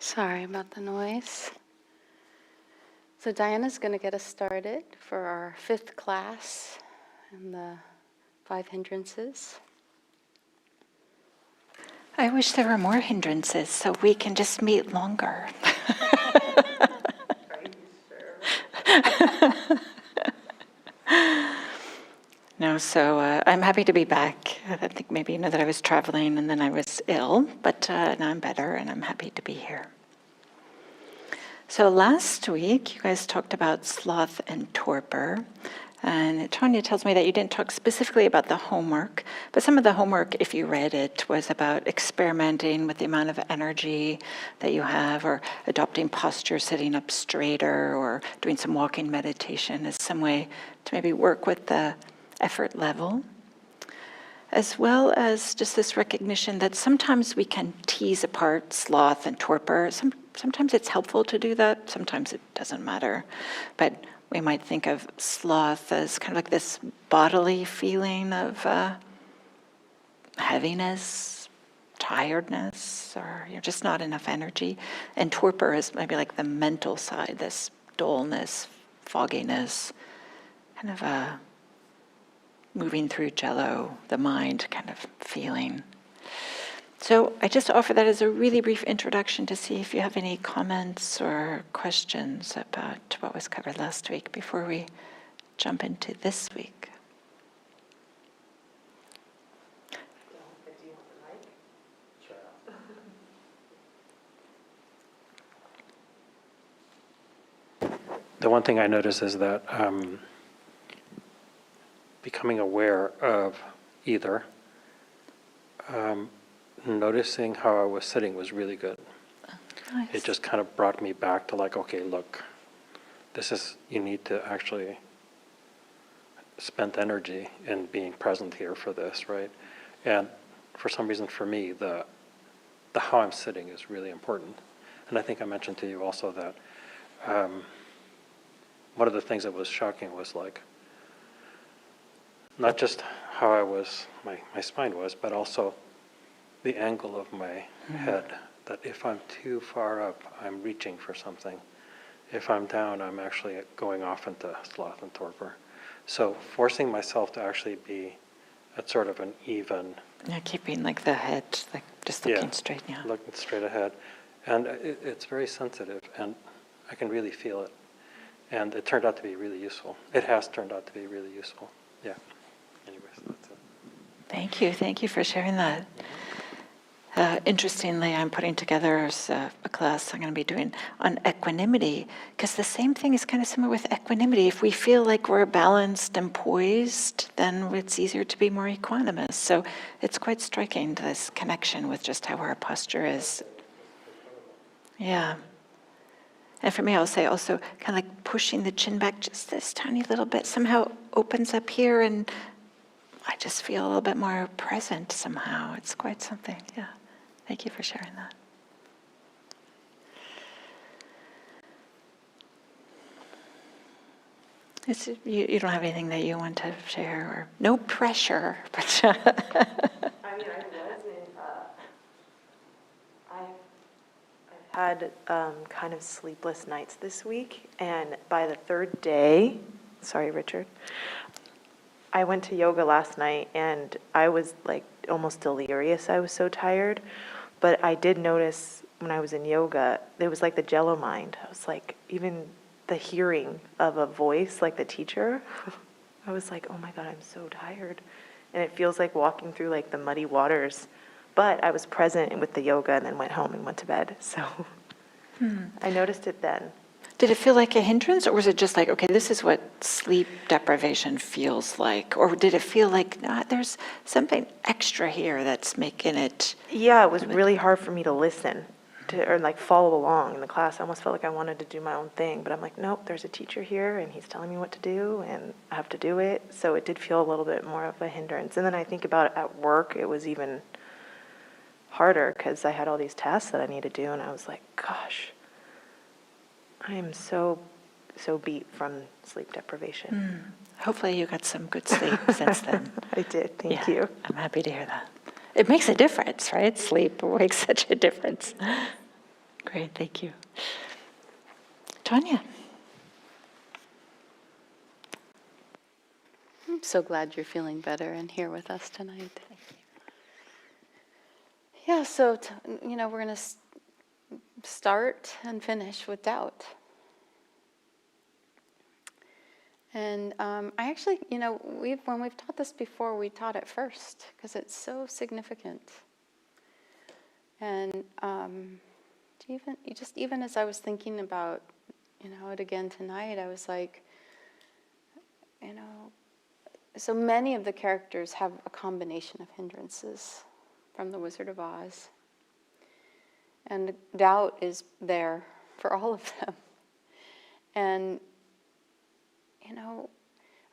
Sorry about the noise. So Diana's going to get us started for our 5th class in the 5 hindrances. I wish there were more hindrances so we can just meet longer. No, so I'm happy to be back. I think maybe you know that I was traveling and then I was ill, but now I'm better and I'm happy to be here. So last week, you guys talked about sloth and torpor. And Tanya tells me that you didn't talk specifically about the homework, but some of the homework, if you read it, was about experimenting with the amount of energy that you have, or adopting posture, sitting up straighter, or doing some walking meditation as some way to maybe work with the effort level, as well as just this recognition that sometimes we can tease apart sloth and torpor. Sometimes it's helpful to do that, sometimes it doesn't matter. But we might think of sloth as kind of like this bodily feeling of heaviness, tiredness, or just not enough energy. And torpor is maybe like the mental side, this dullness, fogginess, kind of a moving through jello, the mind kind of feeling. So I just offer that as a really brief introduction to see if you have any comments or questions about what was covered last week before we jump into this week. The one thing I notice is that becoming aware of either, noticing how I was sitting was really good. Nice. It just kind of brought me back to like, okay, look, you need to actually spend energy in being present here for this, right? And for some reason for me, the how I'm sitting is really important. And I think I mentioned to you also that one of the things that was shocking was like, not just how I was, my spine was, but also the angle of my head, that if I'm too far up, I'm reaching for something. If I'm down, I'm actually going off into sloth and torpor. So forcing myself to actually be at sort of an even... Yeah, keeping like the head, like just looking straight, yeah. Looking straight ahead. And it's very sensitive, and I can really feel it. And it turned out to be really useful. It has turned out to be really useful. Yeah. Anyways, that's it. Thank you for sharing that. Interestingly, I'm putting together a class I'm going to be doing on equanimity, because the same thing is kind of similar with equanimity. If we feel like we're balanced and poised, then it's easier to be more equanimous. So it's quite striking, this connection with just how our posture is. Yeah. And for me, I'll say also kind of like pushing the chin back just this tiny little bit somehow opens up here, and I just feel a little bit more present somehow. It's quite something, yeah. Thank you for sharing that. You don't have anything that you want to share, or no pressure. But I mean, I've had kind of sleepless nights this week, and by the 3rd day, sorry, Richard, I went to yoga last night, and I was like almost delirious. I was so tired. But I did notice when I was in yoga, there was like the jello mind. I was like, even the hearing of a voice, like the teacher, I was like, oh my God, I'm so tired. And it feels like walking through like the muddy waters. But I was present with the yoga and then went home and went to bed. So I noticed it then. did it feel like a hindrance, or was it just like, okay, this is what sleep deprivation feels like? Or did it feel like, there's something extra here that's making it... Yeah, it was really hard for me to listen or like follow along in the class. I almost felt like I wanted to do my own thing, but I'm like, nope, there's a teacher here and he's telling me what to do and I have to do it. So it did feel a little bit more of a hindrance. And then I think about it at work, it was even harder because I had all these tasks that I needed to do, and I was like, gosh, I am so beat from sleep deprivation. Hopefully you got some good sleep since then. I did, thank you. I'm happy to hear that. It makes a difference, right? Sleep makes such a difference. Great, thank you. Tanya? I'm so glad you're feeling better and here with us tonight. Yeah, so, we're going to start and finish with doubt. And I actually, when we've taught this before, we taught it first because it's so significant. And even as I was thinking about, it again tonight, I was like, so many of the characters have a combination of hindrances from the Wizard of Oz. And doubt is there for all of them. And,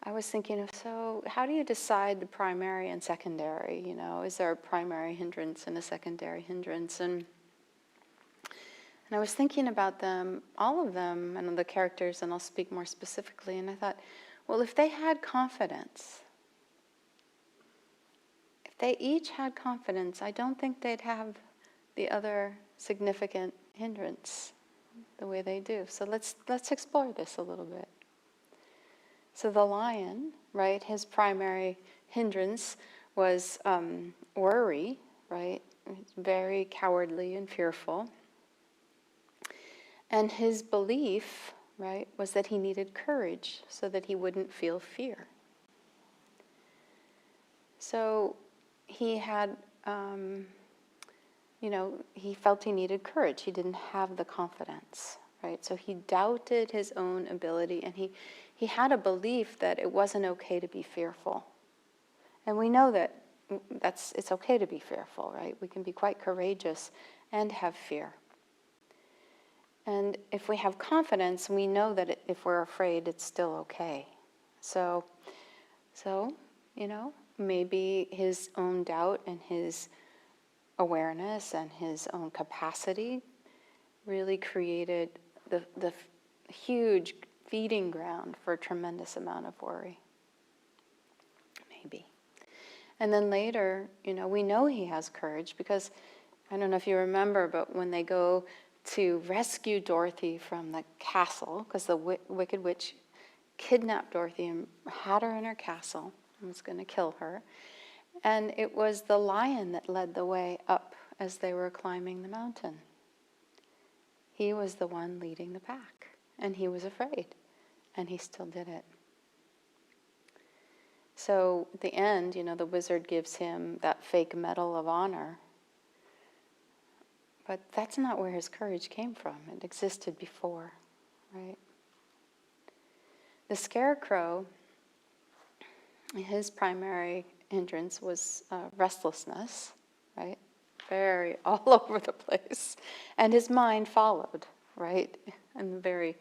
I was thinking of, so how do you decide the primary and secondary? Is there a primary hindrance and a secondary hindrance? And I was thinking about them, all of them, and the characters, and I'll speak more specifically. And I thought, well, if they had confidence, if they each had confidence, I don't think they'd have the other significant hindrance the way they do. So let's explore this a little bit. So the lion, right, his primary hindrance was worry, right? Very cowardly and fearful. And his belief, right, was that he needed courage so that he wouldn't feel fear. So he had, he felt he needed courage. He didn't have the confidence, right? So he doubted his own ability, and he had a belief that it wasn't okay to be fearful. And we know that it's okay to be fearful, right? We can be quite courageous and have fear. And if we have confidence, we know that if we're afraid, it's still okay. So, maybe his own doubt and his awareness and his own capacity really created the huge feeding ground for a tremendous amount of worry. Maybe. And then later, we know he has courage because, I don't know if you remember, but when they go to rescue Dorothy from the castle, because the Wicked Witch kidnapped Dorothy and had her in her castle and was going to kill her. And it was the lion that led the way up as they were climbing the mountain. He was the one leading the pack, and he was afraid, and he still did it. So at the end, the wizard gives him that fake medal of honor. But that's not where his courage came from. It existed before, right? The scarecrow, his primary hindrance was restlessness, right? Very all over the place. And his mind followed, right? And very,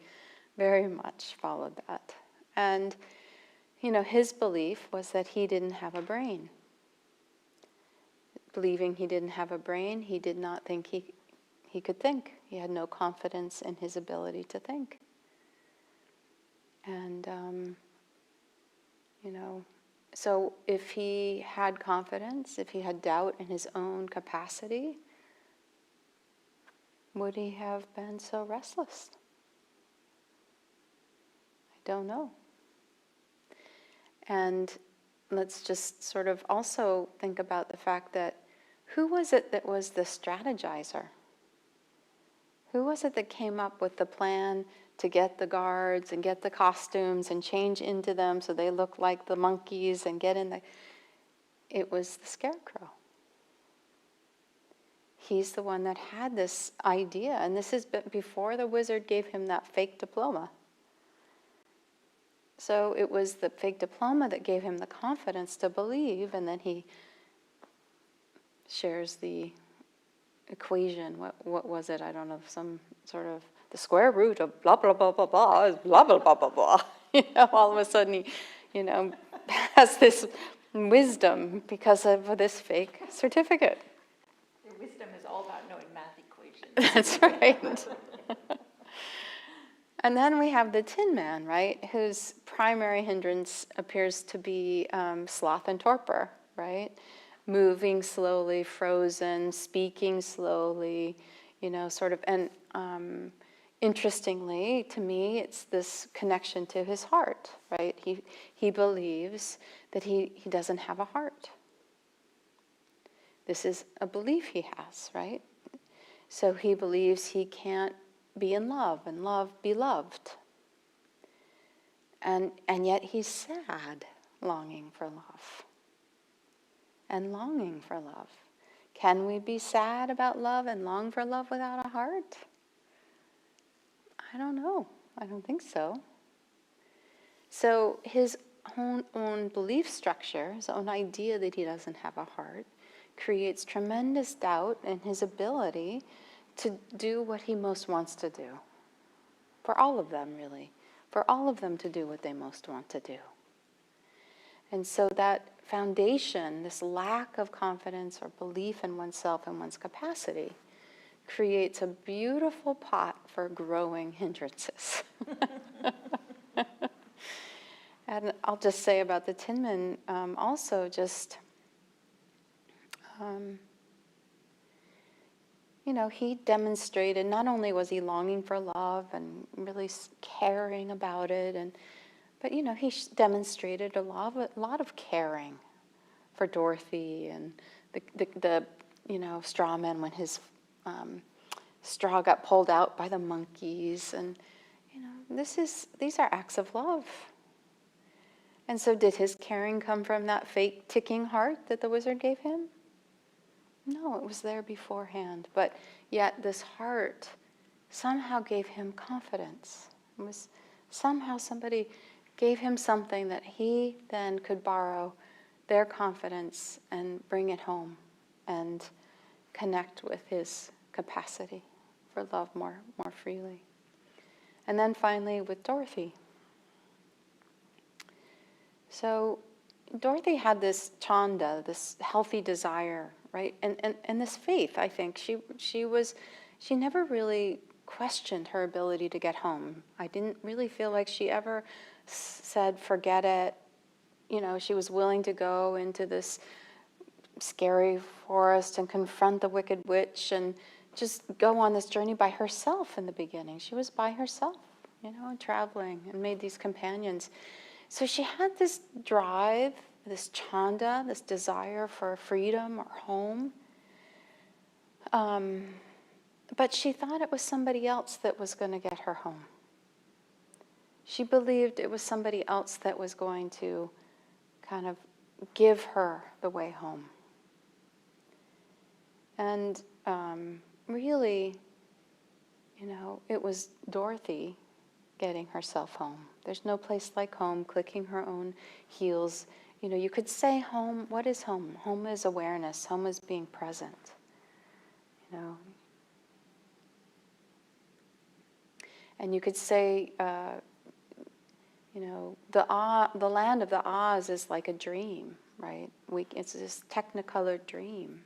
very much followed that. And, his belief was that he didn't have a brain. Believing he didn't have a brain, he did not think he could think. He had no confidence in his ability to think. And, so if he had confidence, if he had doubt in his own capacity, would he have been so restless? I don't know. And let's just sort of also think about the fact that who was it that was the strategizer? Who was it that came up with the plan to get the guards and get the costumes and change into them so they look like the monkeys and get in the... It was the scarecrow. He's the one that had this idea, and this is before the wizard gave him that fake diploma. So it was the fake diploma that gave him the confidence to believe, and then he shares the equation. What was it? I don't know, some sort of the square root of blah, blah, blah, blah, blah is blah, blah, blah, blah, blah. All of a sudden he, has this wisdom because of this fake certificate. Your wisdom is all about knowing math equations. That's right. And then we have the Tin Man, right, whose primary hindrance appears to be sloth and torpor, right? Moving slowly, frozen, speaking slowly, sort of, and interestingly, to me, it's this connection to his heart, right? He believes that he doesn't have a heart. This is a belief he has, right? So he believes he can't be in love and be loved. And yet he's sad, longing for love. And longing for love. Can we be sad about love and long for love without a heart? I don't know. I don't think so. So his own belief structure, his own idea that he doesn't have a heart, creates tremendous doubt in his ability to do what he most wants to do. For all of them, really. For all of them to do what they most want to do. And so that foundation, this lack of confidence or belief in oneself and one's capacity, creates a beautiful pot for growing hindrances. And I'll just say about the Tinman, also just, he demonstrated, not only was he longing for love and really caring about it, but he demonstrated a lot of caring for Dorothy and the straw man when his straw got pulled out by the monkeys, and these are acts of love. And so did his caring come from that fake ticking heart that the wizard gave him? No, it was there beforehand. But yet this heart somehow gave him confidence. It was somehow somebody gave him something that he then could borrow their confidence and bring it home and connect with his capacity for love more freely. And then finally with Dorothy. So Dorothy had this chanda, this healthy desire, right? And this faith, I think. She never really questioned her ability to get home. I didn't really feel like she ever said, forget it. She was willing to go into this scary forest and confront the wicked witch and just go on this journey by herself in the beginning. She was by herself, and traveling and made these companions. So she had this drive, this chanda, this desire for freedom or home. But she thought it was somebody else that was going to get her home. She believed it was somebody else that was going to kind of give her the way home. And really, it was Dorothy getting herself home. There's no place like home, clicking her own heels. You could say home, what is home? Home is awareness. Home is being present. And you could say, the land of the Oz is like a dream, right? It's this technicolored dream.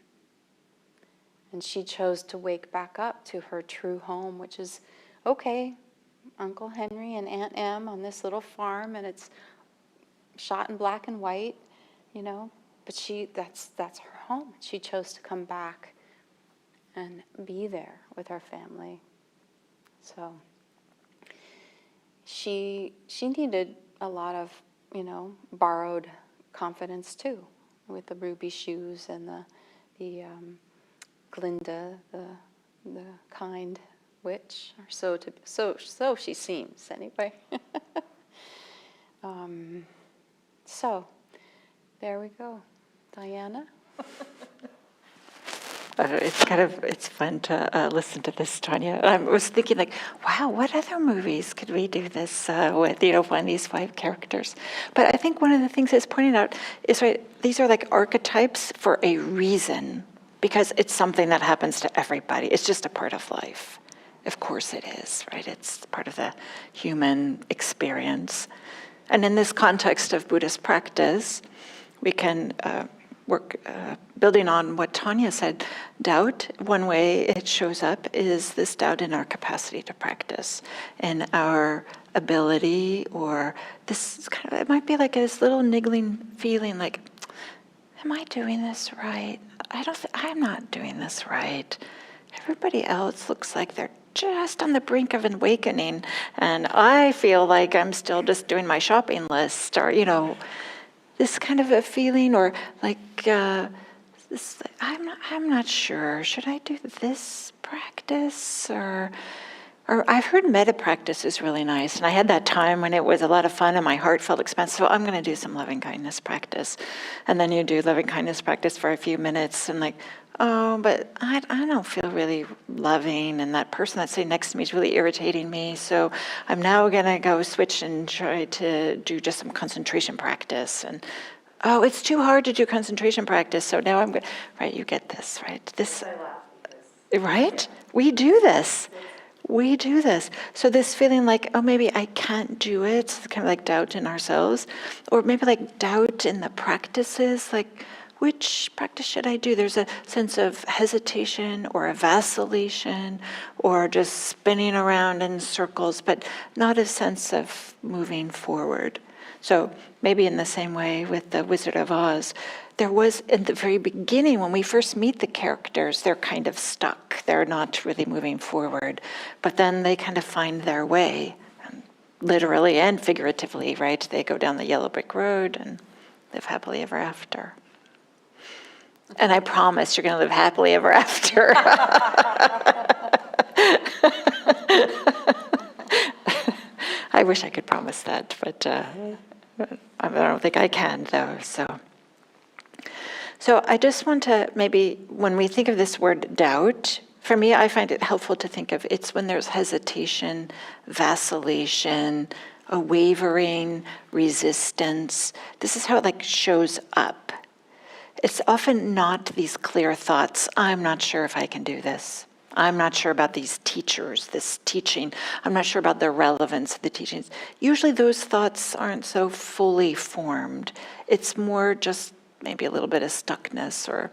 And she chose to wake back up to her true home, which is, okay, Uncle Henry and Aunt Em on this little farm, and it's shot in black and white, but that's her home. She chose to come back and be there with her family. So she needed a lot of, borrowed confidence too, with the ruby shoes and the Glinda, the kind witch, or so she seems anyway. So there we go. Diana? It's fun to listen to this, Tanya. I was thinking wow, what other movies could we do this with, one of these 5 characters? But I think one of the things it's pointing out is, right, these are like archetypes for a reason, because it's something that happens to everybody. It's just a part of life. Of course it is, right? It's part of the human experience. And in this context of Buddhist practice, we can work, building on what Tanya said, doubt, one way it shows up is this doubt in our capacity to practice, in our ability, or this it might be like this little niggling feeling like, am I doing this right? I'm not doing this right. everybody else looks like they're just on the brink of an awakening, and I feel like I'm still just doing my shopping list, or, this kind of a feeling, or like, this, I'm not sure, should I do this practice, or I've heard metta practice is really nice, and I had that time when it was a lot of fun and my heart felt expansive, so I'm going to do some loving kindness practice. And then you do loving kindness practice for a few minutes, and like, oh, but I don't feel really loving, and that person that's sitting next to me is really irritating me, so I'm now going to go switch and try to do just some concentration practice. And oh, it's too hard to do concentration practice, so now I'm going, right, you get this, right? This, right? We do this. We do this. So this feeling like, oh, maybe I can't do it, it's kind of like doubt in ourselves, or maybe like doubt in the practices, like, which practice should I do? There's a sense of hesitation or a vacillation or just spinning around in circles, but not a sense of moving forward. So maybe in the same way with the Wizard of Oz, there was, in the very beginning, when we first meet the characters, they're kind of stuck. They're not really moving forward. But then they kind of find their way, literally and figuratively, right? They go down the yellow brick road and live happily ever after. And I promise you're going to live happily ever after. I wish I could promise that, but I don't think I can, though. So I just want to maybe, when we think of this word doubt, for me, I find it helpful to think of it's when there's hesitation, vacillation, a wavering, resistance. This is how it like shows up. It's often not these clear thoughts, I'm not sure if I can do this. I'm not sure about these teachers, this teaching. I'm not sure about the relevance of the teachings. Usually those thoughts aren't so fully formed. It's more just maybe a little bit of stuckness or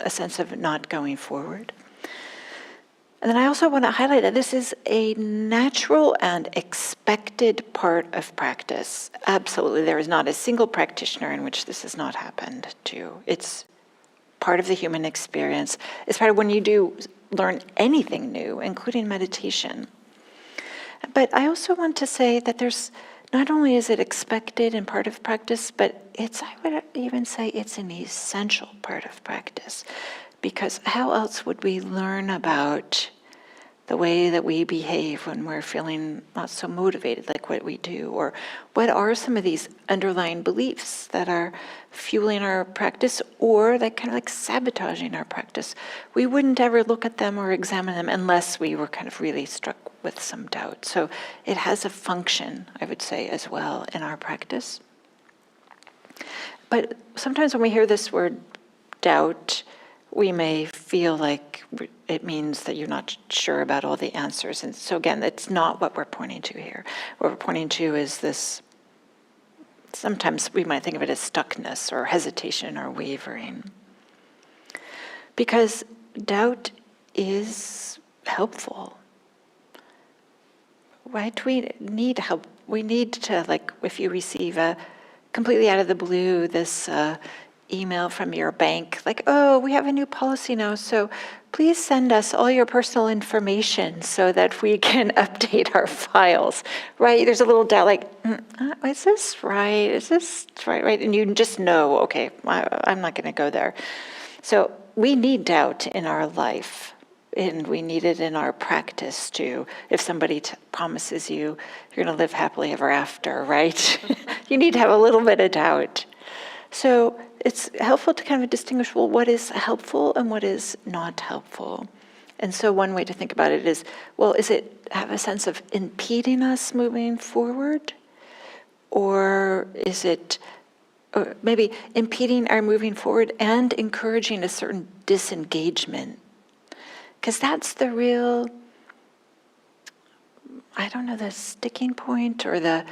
a sense of not going forward. And then I also want to highlight that this is a natural and expected part of practice. Absolutely, there is not a single practitioner in which this has not happened to. It's part of the human experience. It's part of when you do learn anything new, including meditation. But I also want to say that there's, not only is it expected and part of practice, but it's, I would even say it's an essential part of practice. Because how else would we learn about the way that we behave when we're feeling not so motivated, like what we do? Or what are some of these underlying beliefs that are fueling our practice or that kind of like sabotaging our practice? We wouldn't ever look at them or examine them unless we were kind of really struck with some doubt. So it has a function, I would say, as well in our practice. But sometimes when we hear this word doubt, we may feel like it means that you're not sure about all the answers. And so again, it's not what we're pointing to here. What we're pointing to is this, sometimes we might think of it as stuckness or hesitation or wavering. Because doubt is helpful, right? We need help. We need to, like, if you receive a completely out of the blue, this email from your bank, like, oh, we have a new policy now, so please send us all your personal information so that we can update our files, right? There's a little doubt, like, is this right? Is this right? And you just know, okay, I'm not going to go there. So we need doubt in our life, and we need it in our practice too. If somebody promises you you're going to live happily ever after, right? You need to have a little bit of doubt. So it's helpful to kind of distinguish, well, what is helpful and what is not helpful. And so one way to think about it is, well, is it have a sense of impeding us moving forward? Or is it maybe impeding our moving forward and encouraging a certain disengagement? Because that's the real, I don't know, the sticking point or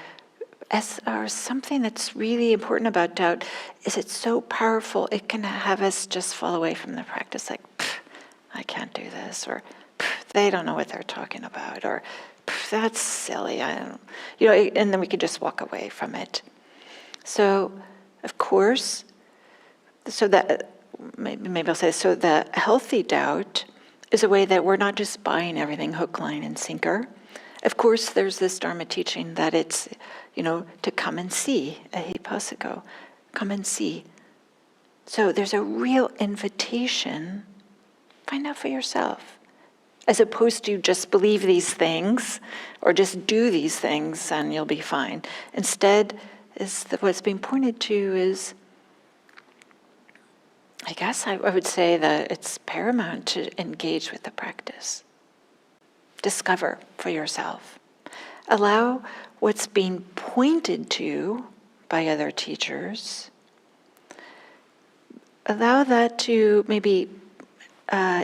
something that's really important about doubt is it's so powerful, it can have us just fall away from the practice, like, I can't do this, or they don't know what they're talking about, or that's silly, I don't, and then we could just walk away from it. So, of course, so that, maybe I'll say, so the healthy doubt is a way that we're not just buying everything hook, line, and sinker. Of course, there's this Dharma teaching that it's, to come and see, ahipasiko, come and see. So there's a real invitation, find out for yourself, as opposed to just believe these things or just do these things and you'll be fine. Instead, what's being pointed to is, I guess I would say that it's paramount to engage with the practice. Discover for yourself. Allow what's being pointed to by other teachers, allow that to maybe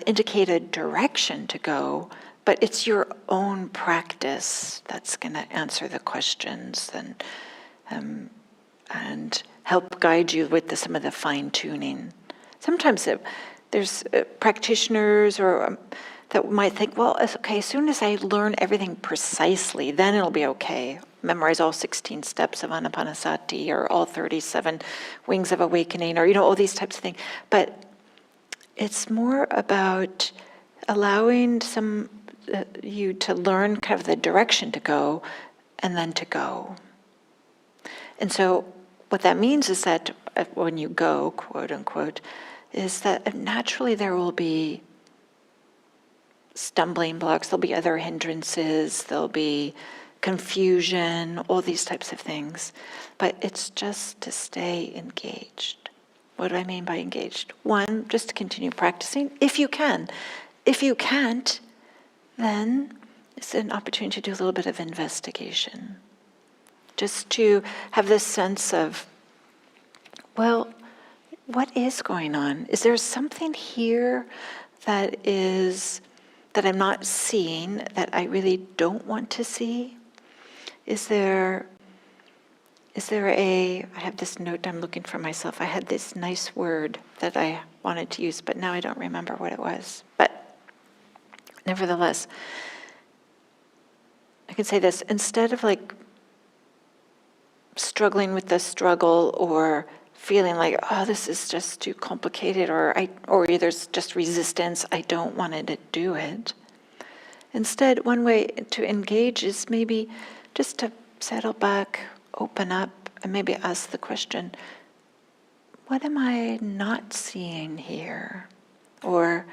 indicate a direction to go, but it's your own practice that's going to answer the questions and help guide you with some of the fine-tuning. Sometimes there's practitioners that might think, well, it's okay, as soon as I learn everything precisely, then it'll be okay. Memorize all 16 steps of Anapanasati or all 37 wings of awakening or, all these types of things. But it's more about allowing you to learn kind of the direction to go and then to go. And so what that means is that when you go, quote unquote, is that naturally there will be stumbling blocks, there'll be other hindrances, there'll be confusion, all these types of things. But it's just to stay engaged. What do I mean by engaged? One, just to continue practicing, if you can. If you can't, then it's an opportunity to do a little bit of investigation. Just to have this sense of, well, what is going on? Is there something here that I'm not seeing, that I really don't want to see? Is there I have this note I'm looking for myself. I had this nice word that I wanted to use, but now I don't remember what it was. But nevertheless, I can say this, instead of struggling with the struggle or feeling like, oh, this is just too complicated, or there's just resistance, I don't want to do it. Instead, one way to engage is maybe just to settle back, open up, and maybe ask the question, what am I not seeing here? Or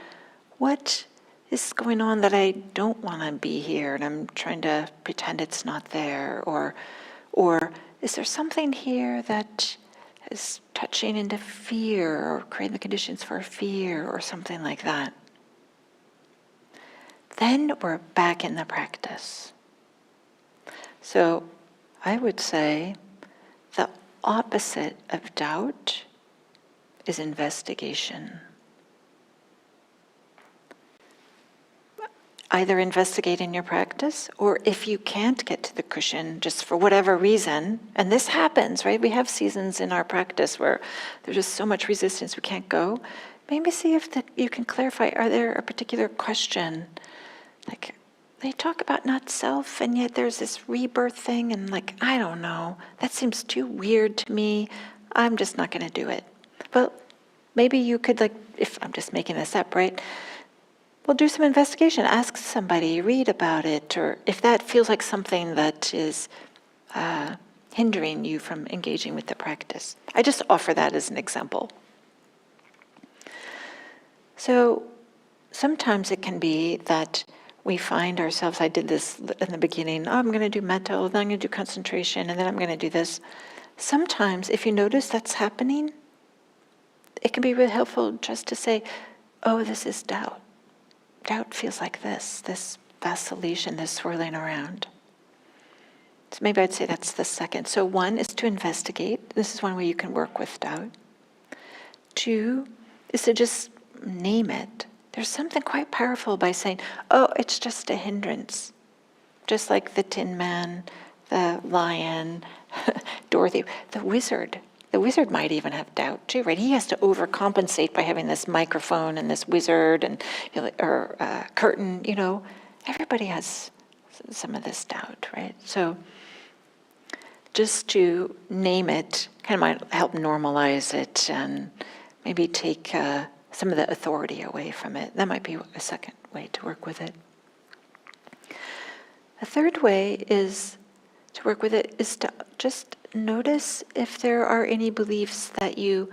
what is going on that I don't want to be here and I'm trying to pretend it's not there? Or is there something here that is touching into fear or creating the conditions for fear or something like that? Then we're back in the practice. So I would say the opposite of doubt is investigation. Either investigate in your practice, or if you can't get to the cushion just for whatever reason, and this happens, right? We have seasons in our practice where there's just so much resistance we can't go. Maybe see if you can clarify, are there a particular question? Like, they talk about not self, and yet there's this rebirth thing, and I don't know, that seems too weird to me. I'm just not going to do it. Well, maybe you could, if I'm just making this up, right? Well, do some investigation. Ask somebody, read about it, or if that feels like something that is hindering you from engaging with the practice. I just offer that as an example. So sometimes it can be that we find ourselves, I did this in the beginning, I'm going to do metta, then I'm going to do concentration, and then I'm going to do this. Sometimes, if you notice that's happening, it can be really helpful just to say, oh, this is doubt. Doubt feels like this vacillation, this swirling around. So maybe I'd say that's the second. So one is to investigate. This is one way you can work with doubt. Two is to just name it. There's something quite powerful by saying, oh, it's just a hindrance. Just like the Tin Man, the lion, Dorothy, the wizard. The wizard might even have doubt too, right? He has to overcompensate by having this microphone and this wizard and curtain, Everybody has some of this doubt, right? So just to name it kind of might help normalize it and maybe take some of the authority away from it. That might be a second way to work with it. A third way is to work with it is to just notice if there are any beliefs that you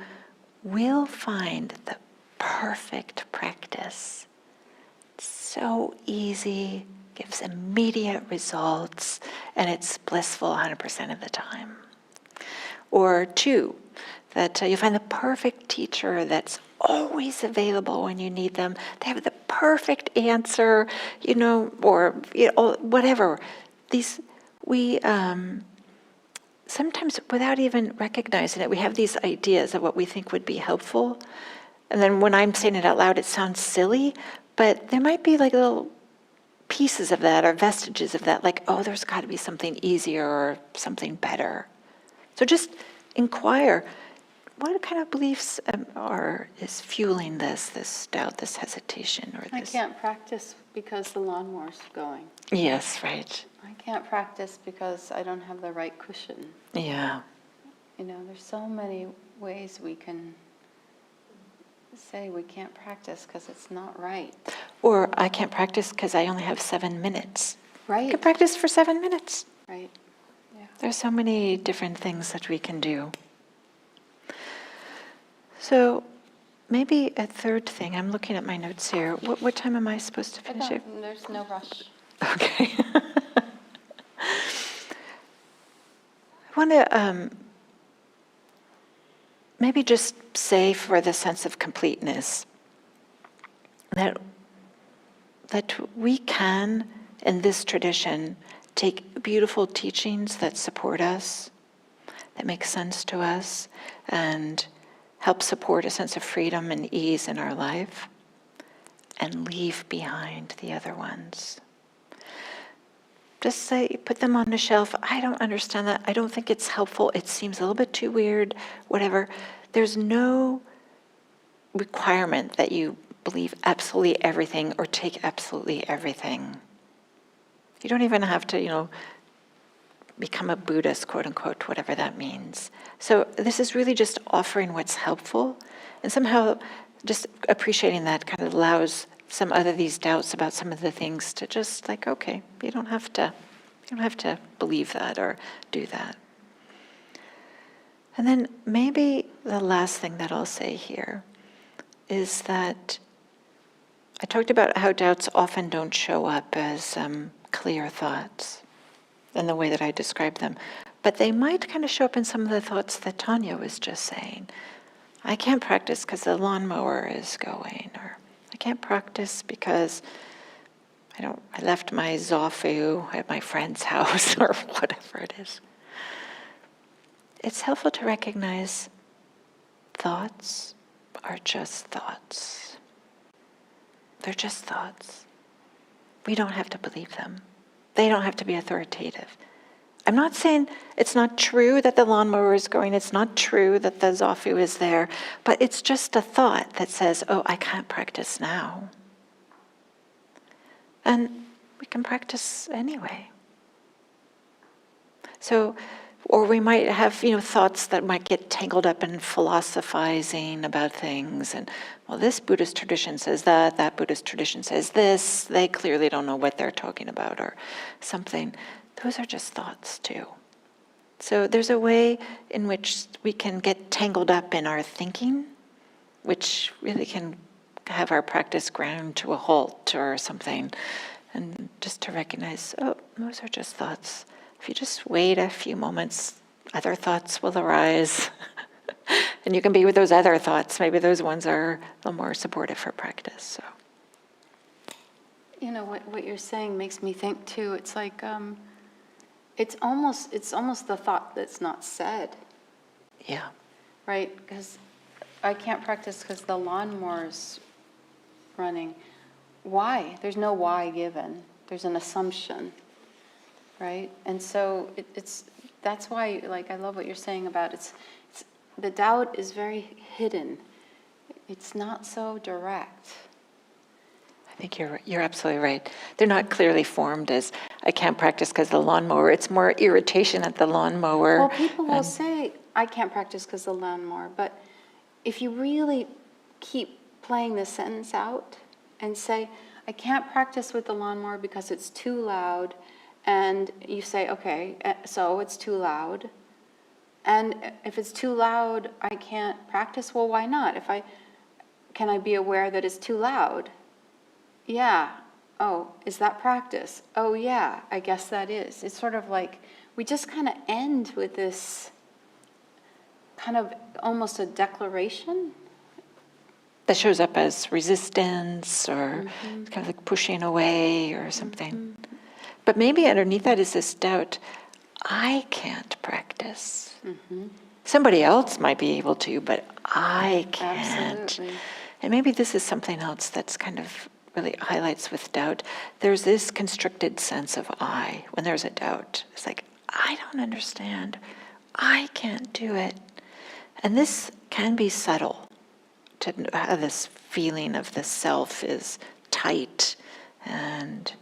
will find the perfect practice. It's so easy, gives immediate results, and it's blissful 100% of the time. Or 2, that you find the perfect teacher that's always available when you need them. They have the perfect answer, or whatever. We sometimes, without even recognizing it, we have these ideas of what we think would be helpful. And then when I'm saying it out loud, it sounds silly, but there might be like little pieces of that or vestiges of that, like, oh, there's got to be something easier or something better. So just inquire, what kind of beliefs is fueling this doubt, this hesitation, or this? I can't practice because the lawnmower's going. Yes, right. I can't practice because I don't have the right cushion. Yeah. There's so many ways we can say we can't practice because it's not right. Or I can't practice because I only have 7 minutes. Right. You can practice for 7 minutes. Right. Yeah. There's so many different things that we can do. So maybe a third thing, I'm looking at my notes here. What time am I supposed to finish it? There's no rush. Okay. I want to maybe just say, for the sense of completeness, that we can, in this tradition, take beautiful teachings that support us, that make sense to us, and help support a sense of freedom and ease in our life, and leave behind the other ones. Just say, put them on the shelf. I don't understand that. I don't think it's helpful. It seems a little bit too weird, whatever. There's no requirement that you believe absolutely everything or take absolutely everything. You don't even have to, become a Buddhist, quote unquote, whatever that means. So this is really just offering what's helpful, and somehow just appreciating that kind of allows some other these doubts about some of the things to just like, okay, you don't have to believe that or do that. And then maybe the last thing that I'll say here is that I talked about how doubts often don't show up as clear thoughts in the way that I described them, but they might kind of show up in some of the thoughts that Tanya was just saying. I can't practice because the lawnmower is going, or I can't practice because I left my zafu at my friend's house, or whatever it is. It's helpful to recognize thoughts are just thoughts. They're just thoughts. We don't have to believe them. They don't have to be authoritative. I'm not saying it's not true that the lawnmower is going, it's not true that the zafu is there, but it's just a thought that says, oh, I can't practice now. And we can practice anyway. So, or we might have, thoughts that might get tangled up in philosophizing about things. And, well, this Buddhist tradition says that Buddhist tradition says this. They clearly don't know what they're talking about or something. Those are just thoughts too. So there's a way in which we can get tangled up in our thinking, which really can have our practice ground to a halt or something. And just to recognize, oh, those are just thoughts. If you just wait a few moments, other thoughts will arise. And you can be with those other thoughts. Maybe those ones are a little more supportive for practice. So, what you're saying makes me think too. It's like it's almost the thought that's not said. Yeah. Right? Because I can't practice because the lawnmower's running. Why? There's no why given. There's an assumption. Right? And so that's why, I love what you're saying about it's the doubt is very hidden. It's not so direct. I think you're absolutely right. They're not clearly formed as, I can't practice because the lawnmower. It's more irritation at the lawnmower. Well, people will say, I can't practice because the lawnmower. But if you really keep playing the sentence out and say, I can't practice with the lawnmower because it's too loud. And you say, okay, so it's too loud. And if it's too loud, I can't practice. Well, why not? Can I be aware that it's too loud? Yeah. Oh, is that practice? Oh, yeah, I guess that is. It's sort of like we just kind of end with this kind of almost a declaration. That shows up as resistance or kind of like pushing away or something. But maybe underneath that is this doubt, I can't practice. Somebody else might be able to, but I can't. Absolutely. And maybe this is something else that's kind of really highlights with doubt. There's this constricted sense of I when there's a doubt. It's like, I don't understand. I can't do it. And this can be subtle, to have this feeling of the self is tight and,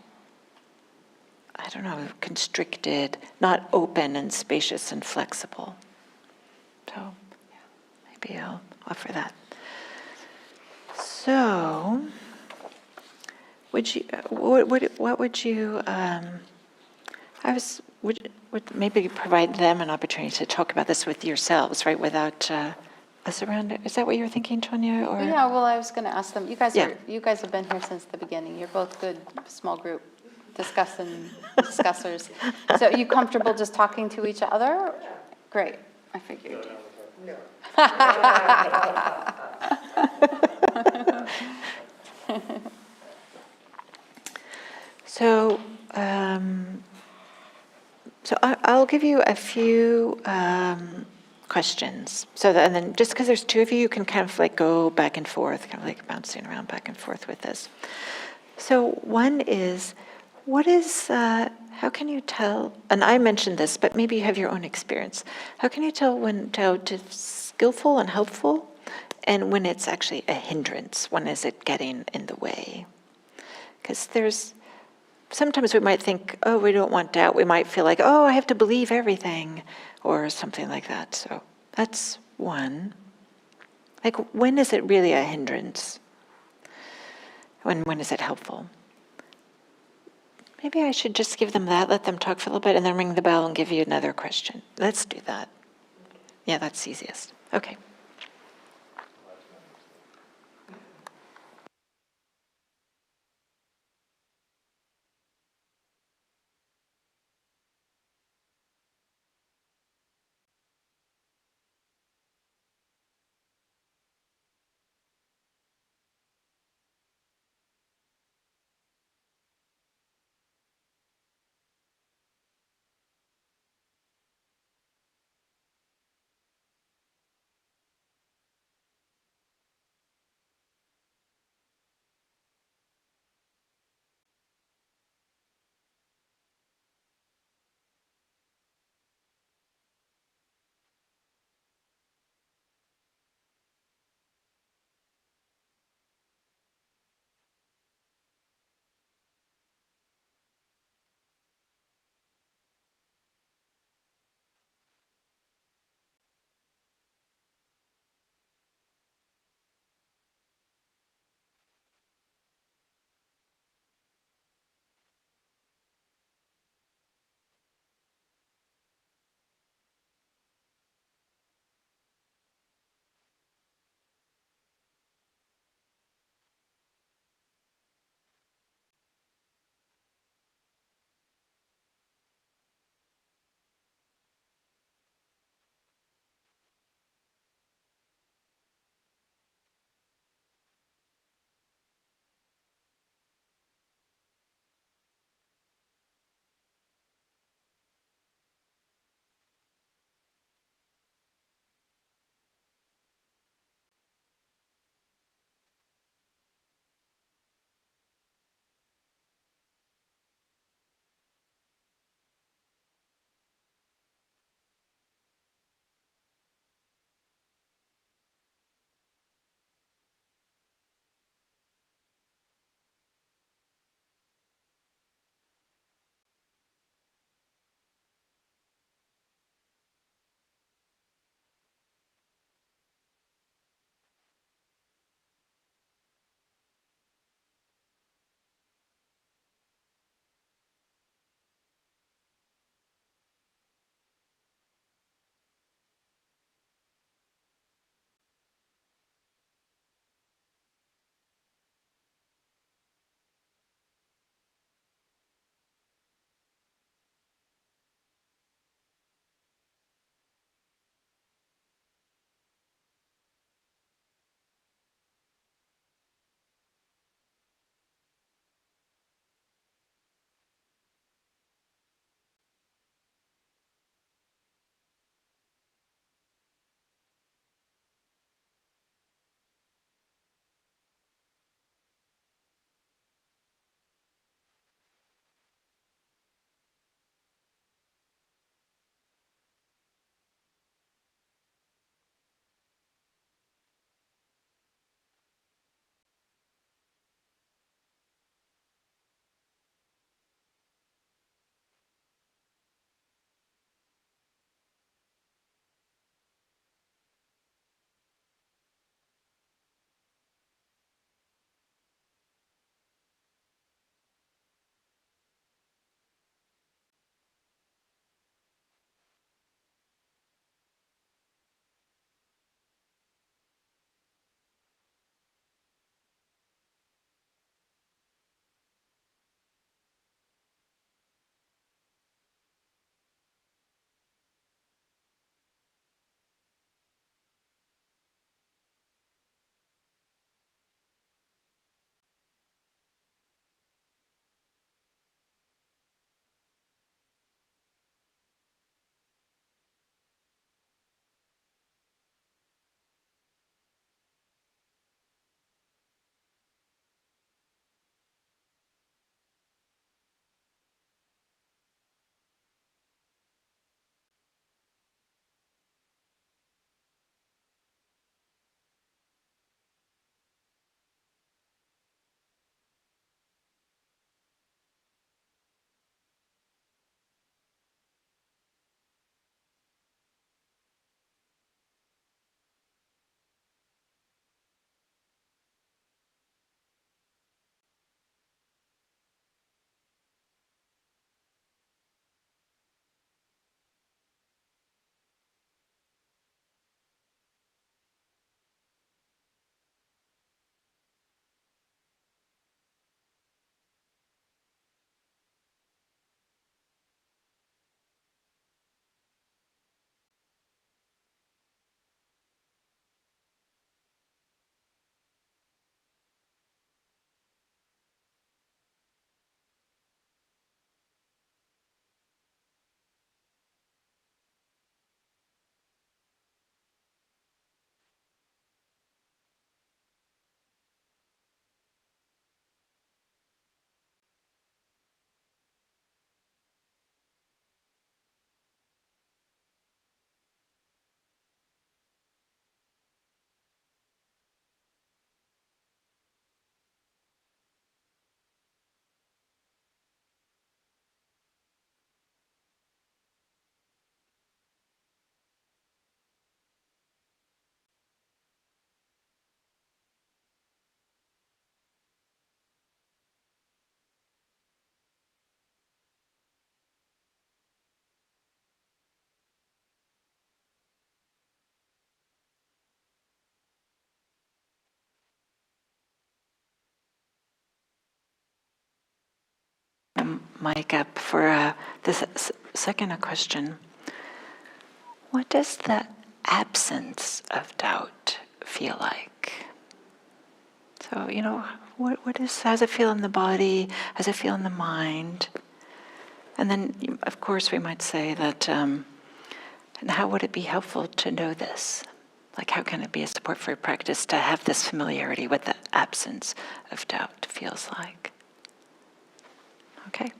I don't know, constricted, not open and spacious and flexible. So maybe I'll offer that. So, would you? What would you? Would maybe provide them an opportunity to talk about this with yourselves, right? Without us around it. Is that what you were thinking, Tanya? Or Yeah, well, I was going to ask them. Yeah. You guys have been here since the beginning. You're both good small group discussers. So are you comfortable just talking to each other? Great. I figured. So, I'll give you a few questions. So that, and then just because there's two of you, you can kind of like go back and forth, kind of like bouncing around back and forth with this. So one is, how can you tell, and I mentioned this, but maybe you have your own experience. How can you tell when doubt is skillful and helpful and when it's actually a hindrance? When is it getting in the way? Because sometimes we might think, oh, we don't want doubt. We might feel like, oh, I have to believe everything or something like that. So that's one. Like, when is it really a hindrance? When is it helpful? Maybe I should just give them that, let them talk for a little bit, and then ring the bell and give you another question. Let's do that. Yeah, that's easiest. Okay. mic up for this second question. What does the absence of doubt feel like? So, how does it feel in the body? How does it feel in the mind? And then, of course, we might say that, and how would it be helpful to know this? Like, how can it be a support for your practice to have this familiarity with the absence of doubt feels like? Okay.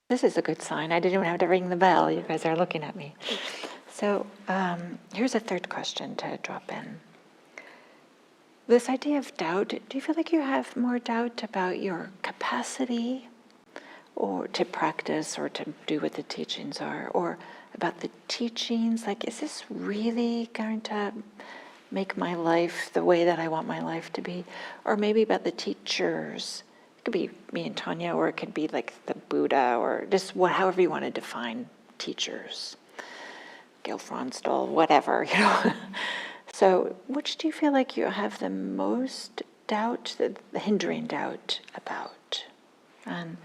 This is a good sign. I didn't even have to ring the bell. You guys are looking at me. So here's a third question to drop in. This idea of doubt, do you feel like you have more doubt about your capacity or to practice or to do what the teachings are, or about the teachings? Like, is this really going to make my life the way that I want my life to be? Or maybe about the teachers. It could be me and Tanya, or it could be like the Buddha, or just however you want to define teachers. Gail Fronsdal, whatever. So which do you feel like you have the most doubt, the hindering doubt about? And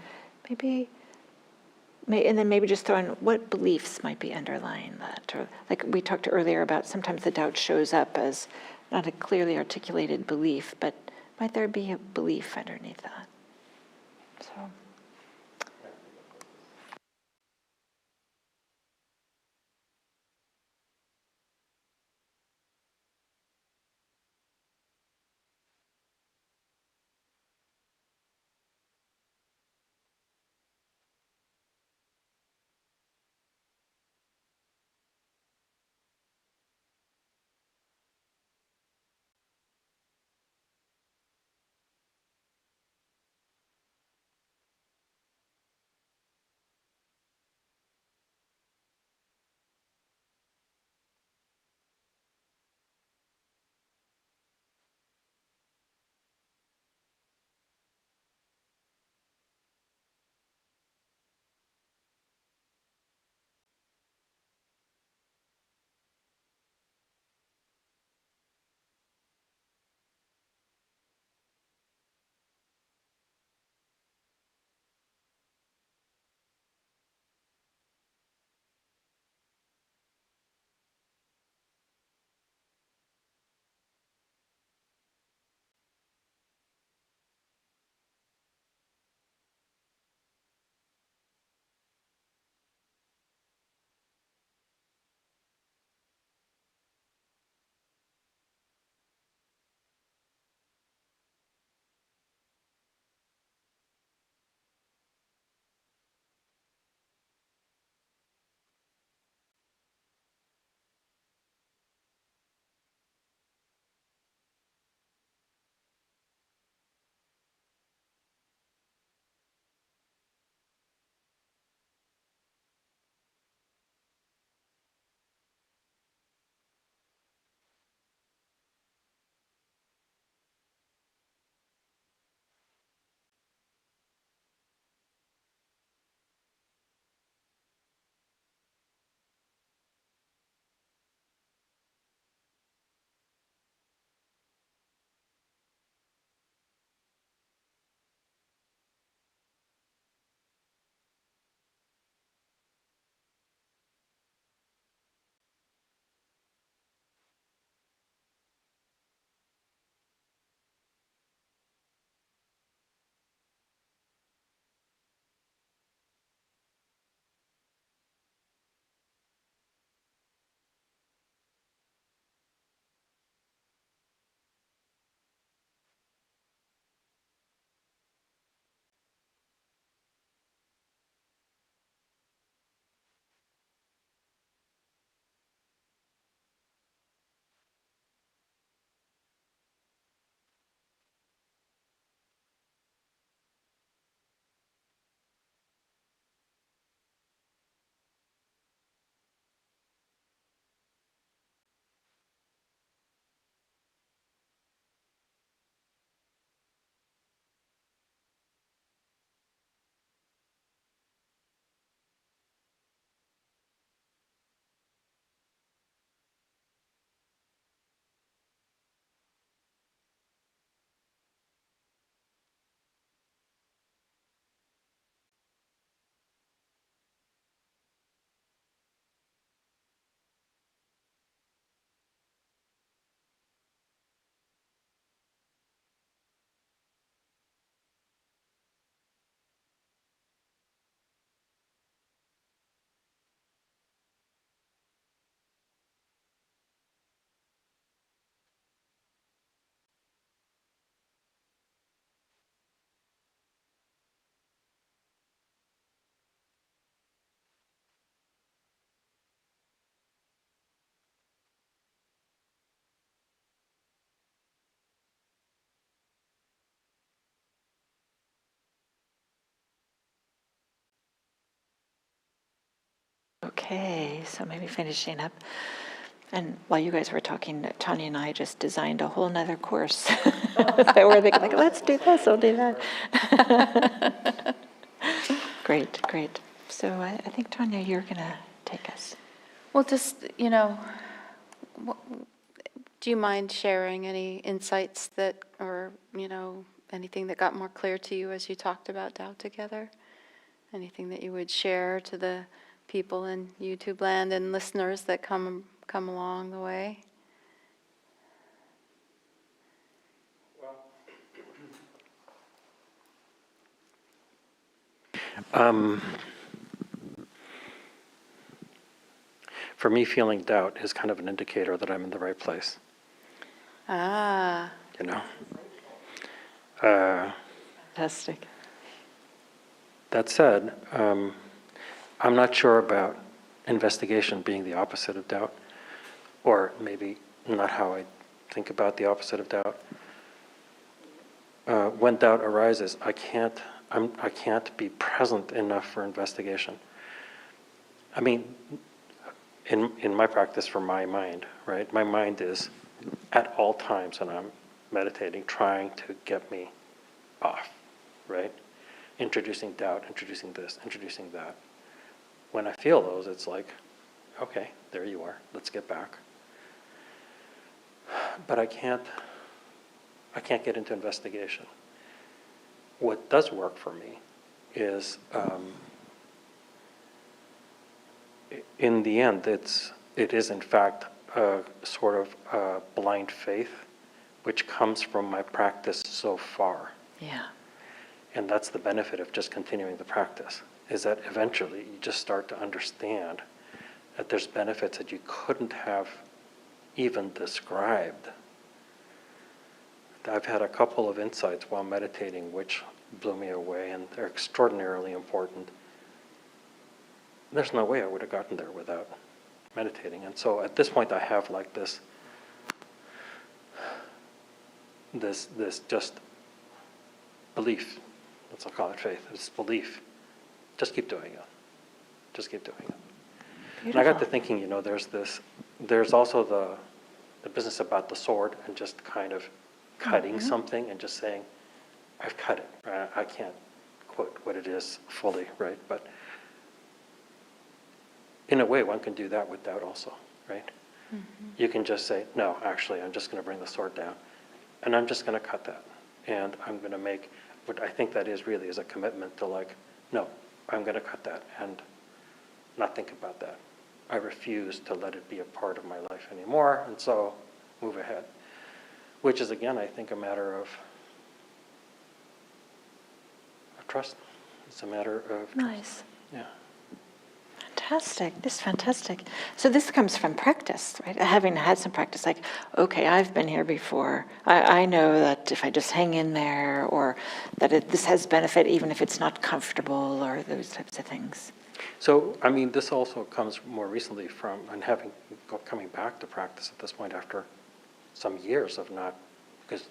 and then maybe just throw in what beliefs might be underlying that. Or like we talked earlier about, sometimes the doubt shows up as not a clearly articulated belief, but might there be a belief underneath that? So. Okay, so maybe finishing up. And while you guys were talking, Tanya and I just designed a whole nother course. So we're thinking, like, let's do this, we'll do that. Great, great. So I think, Tanya, you're going to take us. Well, just, do you mind sharing any insights that, or, anything that got more clear to you as you talked about Tao together? Anything that you would share to the people in YouTube land and listeners that come along the way? For me, feeling doubt is kind of an indicator that I'm in the right place, Ah, you know? Uh, Fantastic. That said, I'm not sure about investigation being the opposite of doubt, or maybe not how I think about the opposite of doubt. When doubt arises, I can't be present enough for investigation. I mean, in my practice for my mind, right? My mind is at all times when I'm meditating trying to get me off, right? Introducing doubt, introducing this, introducing that. When I feel those, it's like, okay, there you are, let's get back. But I can't get into investigation. What does work for me is, in the end, it is in fact a sort of blind faith, which comes from my practice so far. Yeah. And that's the benefit of just continuing the practice, is that eventually you just start to understand that there's benefits that you couldn't have even described. I've had a couple of insights while meditating which blew me away, and they're extraordinarily important. There's no way I would have gotten there without meditating. And so at this point I have like this just belief. Let's not call it faith. It's belief. Just keep doing it. Just keep doing it. Beautiful. And I got to thinking, there's also the business about the sword and just kind of cutting something and just saying, I've cut it. I can't quote what it is fully, right? But in a way, one can do that with doubt also, right? Mm-hmm. You can just say, no, actually, I'm just going to bring the sword down, and I'm just going to cut that. And I'm going to make, what I think that is really is a commitment to like, no, I'm going to cut that and not think about that. I refuse to let it be a part of my life anymore, and so move ahead. Which is, again, I think, a matter of trust. It's a matter of trust. Nice. Yeah. Fantastic. This is fantastic. So this comes from practice, right? Having had some practice, like, okay, I've been here before. I know that if I just hang in there, or that this has benefit even if it's not comfortable, or those types of things. So, I mean, this also comes more recently from, and coming back to practice at this point after some years of not, because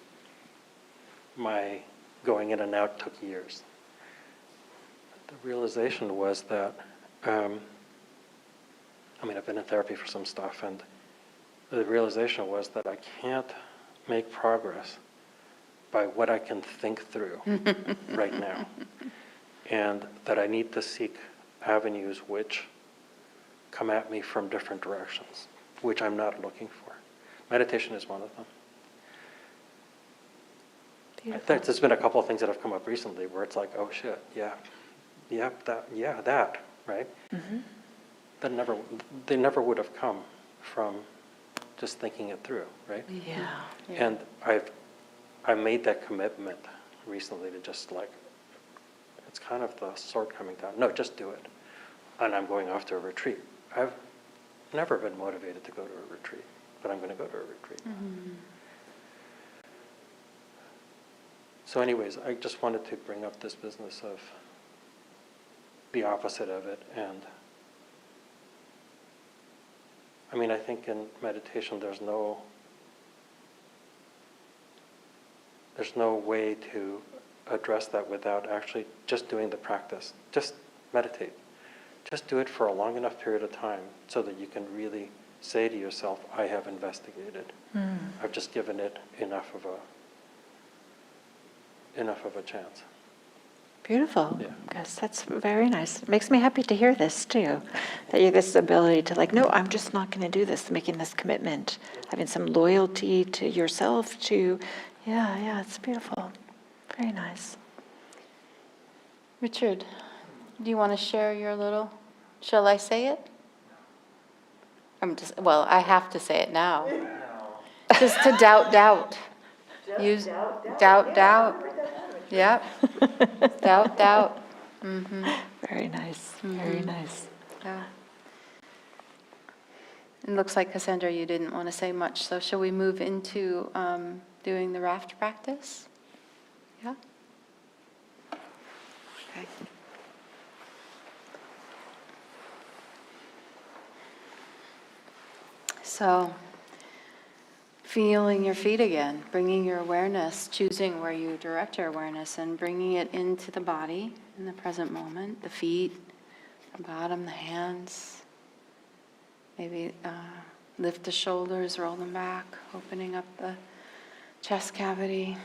my going in and out took years. The realization was that, I've been in therapy for some stuff, and the realization was that I can't make progress by what I can think through right now, and that I need to seek avenues which come at me from different directions, which I'm not looking for. Meditation is one of them. Beautiful. There's been a couple of things that have come up recently where it's like, oh shit, that, right? Mm-hmm. They never would have come from just thinking it through, right? Yeah. And I made that commitment recently to just like, it's kind of the sword coming down. No, just do it. And I'm going off to a retreat. I've never been motivated to go to a retreat, but I'm going to go to a retreat. Mm-hmm. So anyways, I just wanted to bring up this business of the opposite of it. And I think in meditation there's no way to address that without actually just doing the practice. Just meditate. just do it for a long enough period of time so that you can really say to yourself, I have investigated. I've just given it enough of a chance. Beautiful. Yeah. Yes, that's very nice. It makes me happy to hear this too. That you have this ability to like, no, I'm just not going to do this, making this commitment, having some loyalty to yourself, yeah, it's beautiful. Very nice. Richard, do you want to share your little, shall I say it? Well, I have to say it now. Just to doubt. Use doubt. Yep. Doubt. Mm-hmm. Very nice. Very nice. Yeah. It looks like, Cassandra, you didn't want to say much, so shall we move into doing the raft practice? Yeah? Okay. So, feeling your feet again, bringing your awareness, choosing where you direct your awareness and bringing it into the body in the present moment, the feet, the bottom, the hands. Maybe lift the shoulders, roll them back, opening up the chest cavity.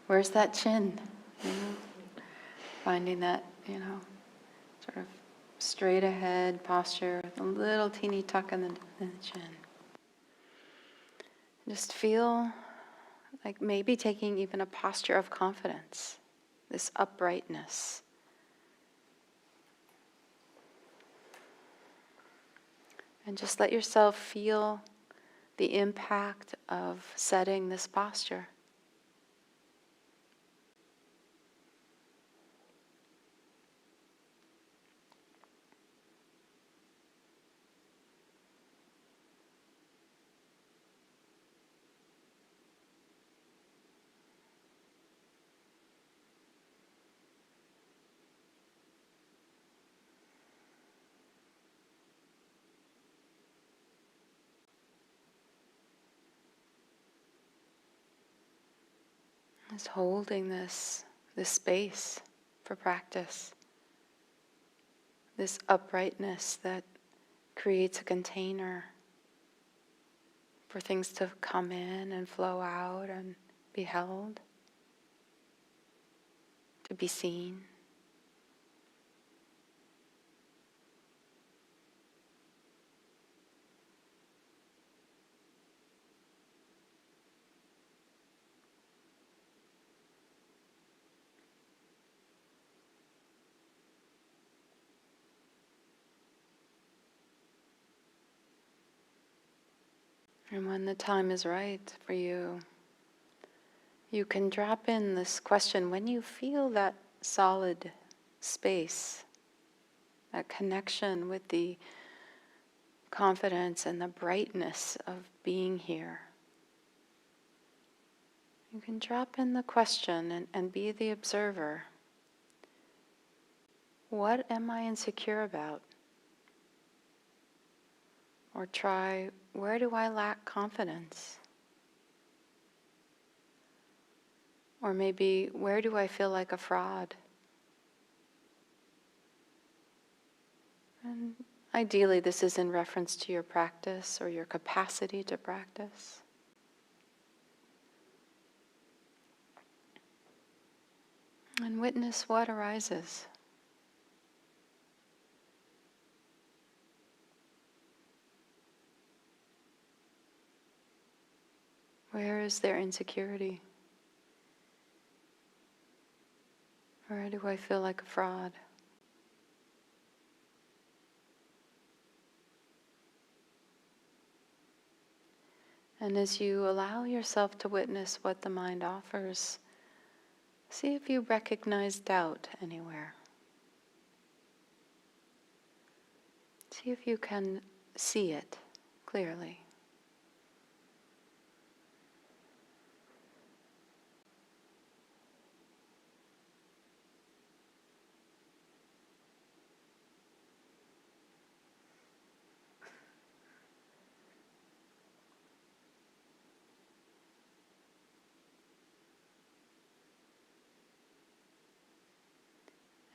Where's that chin? You know? Finding that, sort of straight ahead posture, with a little teeny tuck in the chin. Just feel like maybe taking even a posture of confidence, this uprightness. And just let yourself feel the impact of setting this posture. Is holding this space for practice, this uprightness that creates a container for things to come in and flow out and be held, to be seen. And when the time is right for you, you can drop in this question when you feel that solid space, that connection with the confidence and the brightness of being here. You can drop in the question and be the observer. What am I insecure about? Or try, where do I lack confidence? Or maybe, where do I feel like a fraud? And ideally, this is in reference to your practice or your capacity to practice. And witness what arises. Where is there insecurity? Where do I feel like a fraud? And as you allow yourself to witness what the mind offers, see if you recognize doubt anywhere. See if you can see it clearly.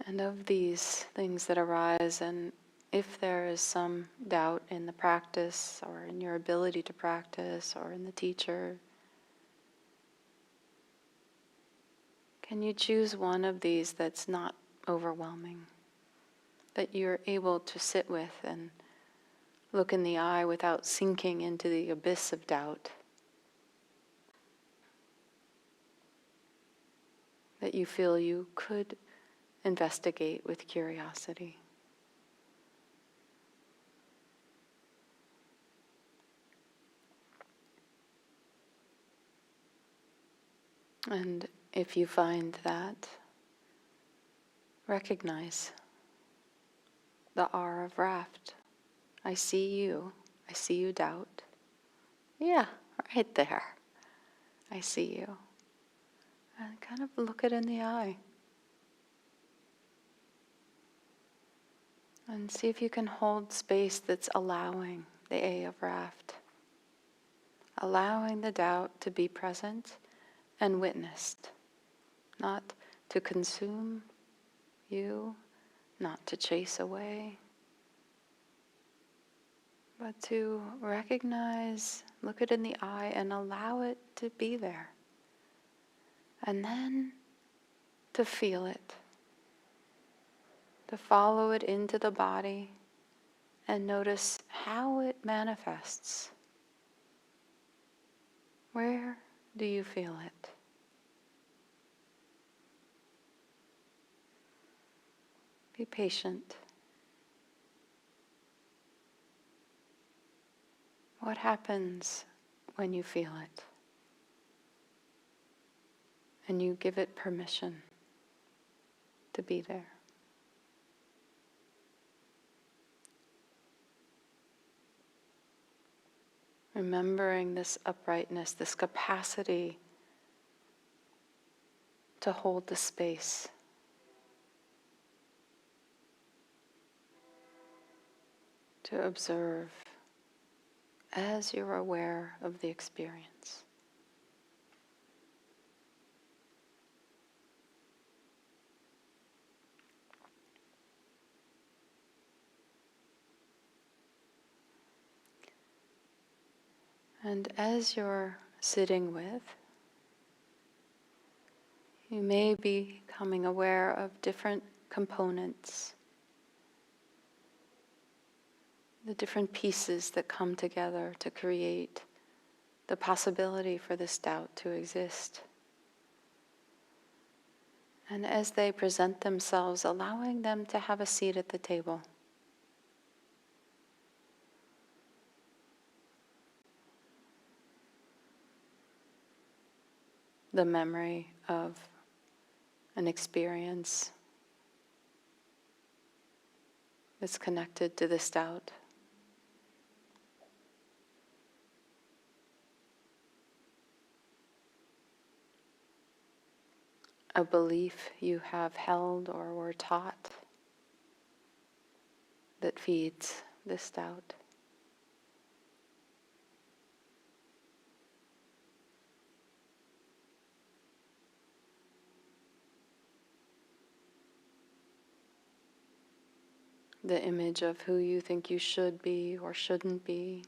And of these things that arise, and if there is some doubt in the practice or in your ability to practice or in the teacher, can you choose one of these that's not overwhelming, that you're able to sit with and look in the eye without sinking into the abyss of doubt, that you feel you could investigate with curiosity? And if you find that, recognize the R of raft. I see you, doubt. Yeah, right there. I see you. And kind of look it in the eye. And see if you can hold space that's allowing the A of raft. Allowing the doubt to be present and witnessed. Not to consume you, not to chase away, but to recognize, look it in the eye, and allow it to be there. And then to feel it, to follow it into the body and notice how it manifests. Where do you feel it? Be patient. What happens when you feel it? And you give it permission to be there. Remembering this uprightness, this capacity to hold the space. To observe as you're aware of the experience. And as you're sitting with, you may be becoming aware of different components, the different pieces that come together to create the possibility for this doubt to exist. And as they present themselves, allowing them to have a seat at the table. The memory of an experience that's connected to this doubt. A belief you have held or were taught that feeds this doubt. The image of who you think you should be or shouldn't be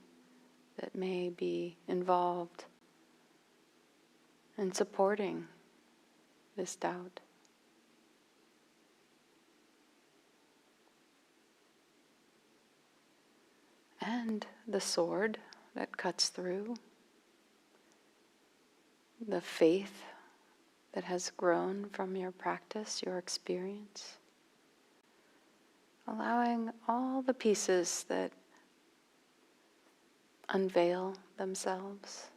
that may be involved in supporting this doubt. And the sword that cuts through, the faith that has grown from your practice, your experience. Allowing all the pieces that unveil themselves,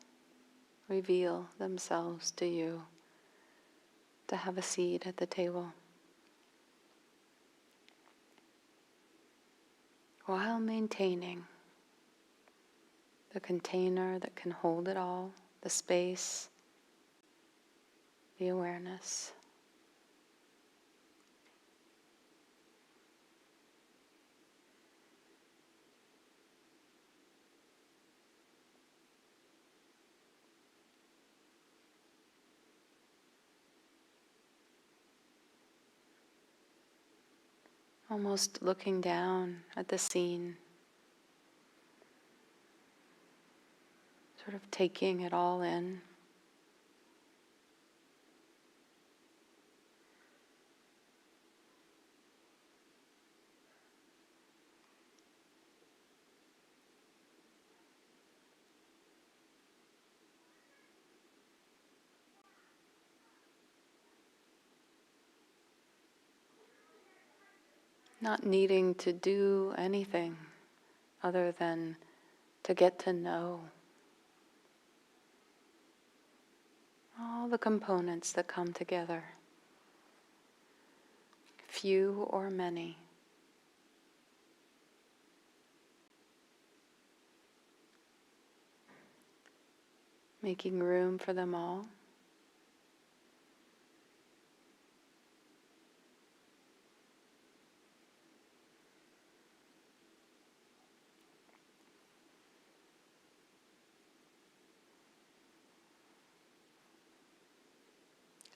reveal themselves to you, to have a seat at the table. While maintaining the container that can hold it all, the space, the awareness. almost looking down at the scene, sort of taking it all in. Not needing to do anything other than to get to know all the components that come together, few or many. Making room for them all.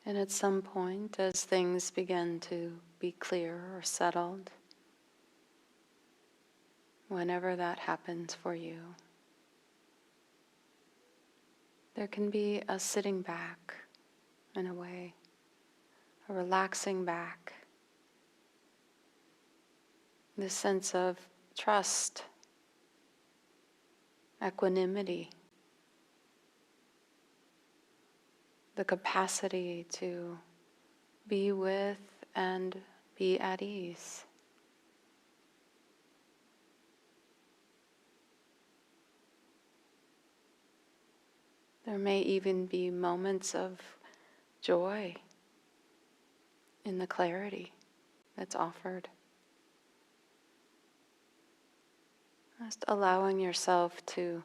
And at some point, as things begin to be clear or settled, whenever that happens for you, there can be a sitting back in a way, a relaxing back, this sense of trust, equanimity, the capacity to be with and be at ease. There may even be moments of joy in the clarity that's offered. Just allowing yourself to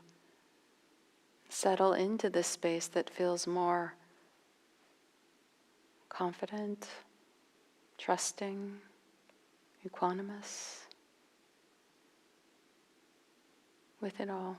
settle into this space that feels more confident, trusting, equanimous with it all.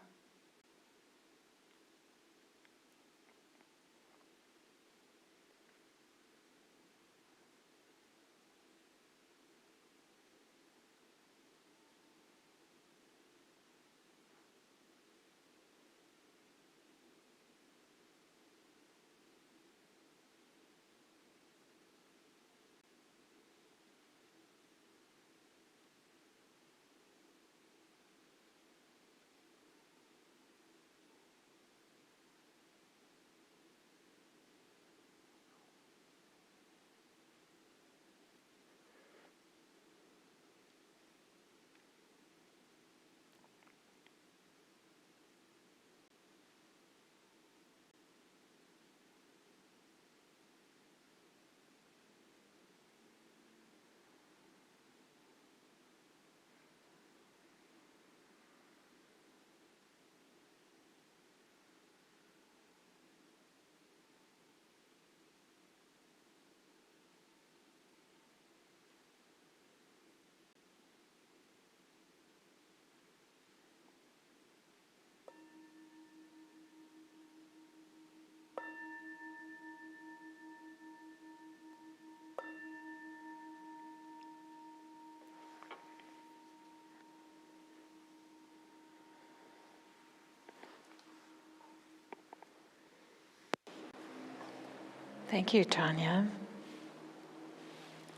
Thank you, Tanya.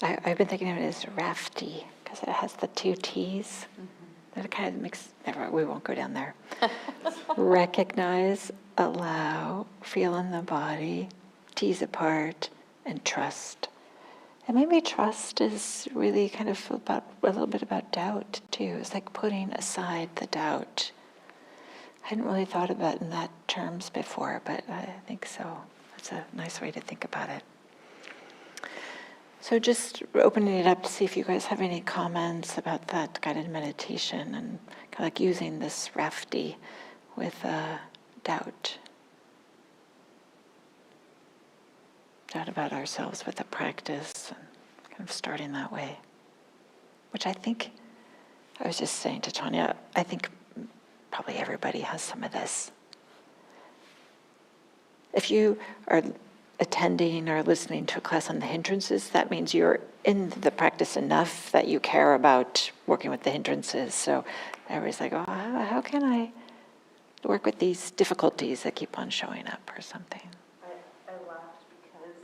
I've been thinking of it as rafty because it has the two T's. That it kind of makes, never, we won't go down there. Recognize, allow, feel in the body, tease apart, and trust. And maybe trust is really kind of about a little bit about doubt too. It's like putting aside the doubt. I hadn't really thought about it in that terms before, but I think so. That's a nice way to think about it. So just opening it up to see if you guys have any comments about that guided meditation and kind of like using this rafty with doubt. Doubt about ourselves with the practice and kind of starting that way. Which I think, I was just saying to Tanya, I think probably everybody has some of this. If you are attending or listening to a class on the hindrances, that means you're in the practice enough that you care about working with the hindrances. So everybody's like, oh, how can I work with these difficulties that keep on showing up or something? I laughed because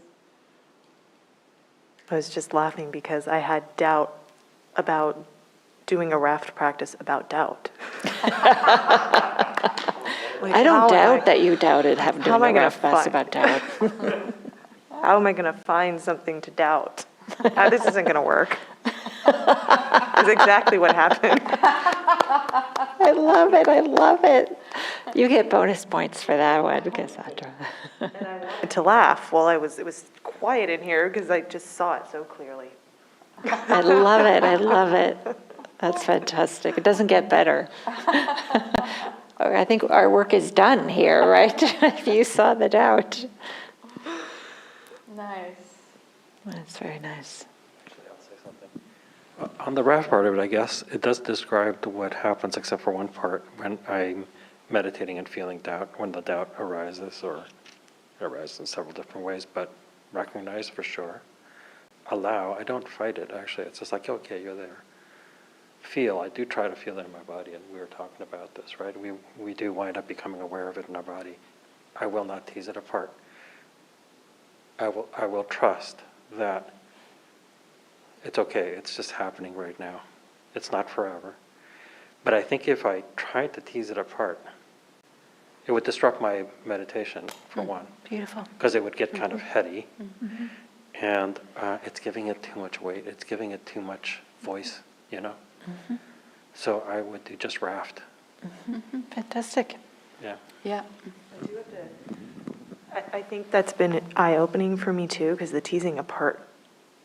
I was just laughing because I had doubt about doing a raft practice about doubt. Like, I don't how am doubt that you doubted having to how am I do a gonna raft class find- about doubt. How am I going to find something to doubt? This isn't going to work. Is exactly what happened. I love it. I love it. You get bonus points for that one, Cassandra. And I wanted to laugh while it was quiet in here because I just saw it so clearly. I love it. I love it. That's fantastic. It doesn't get better. I think our work is done here, right? If you saw the doubt. Nice. That's very nice. Actually, I'll say something. On the raft part of it, I guess, it does describe what happens, except for one part, when I'm meditating and feeling doubt, when the doubt arises, or it arises in several different ways, but recognize for sure. Allow, I don't fight it, actually. It's just like, okay, you're there. Feel, I do try to feel it in my body, and we were talking about this, right? We do wind up becoming aware of it in our body. I will not tease it apart. I will trust that it's okay, it's just happening right now. It's not forever. But I think if I tried to tease it apart, it would disrupt my meditation, for one. Beautiful. Because it would get kind of heady. And it's giving it too much weight. It's giving it too much voice, you know? So I would do just raft. Fantastic. Yeah. Yeah. I think that's been eye-opening for me too, because the teasing apart,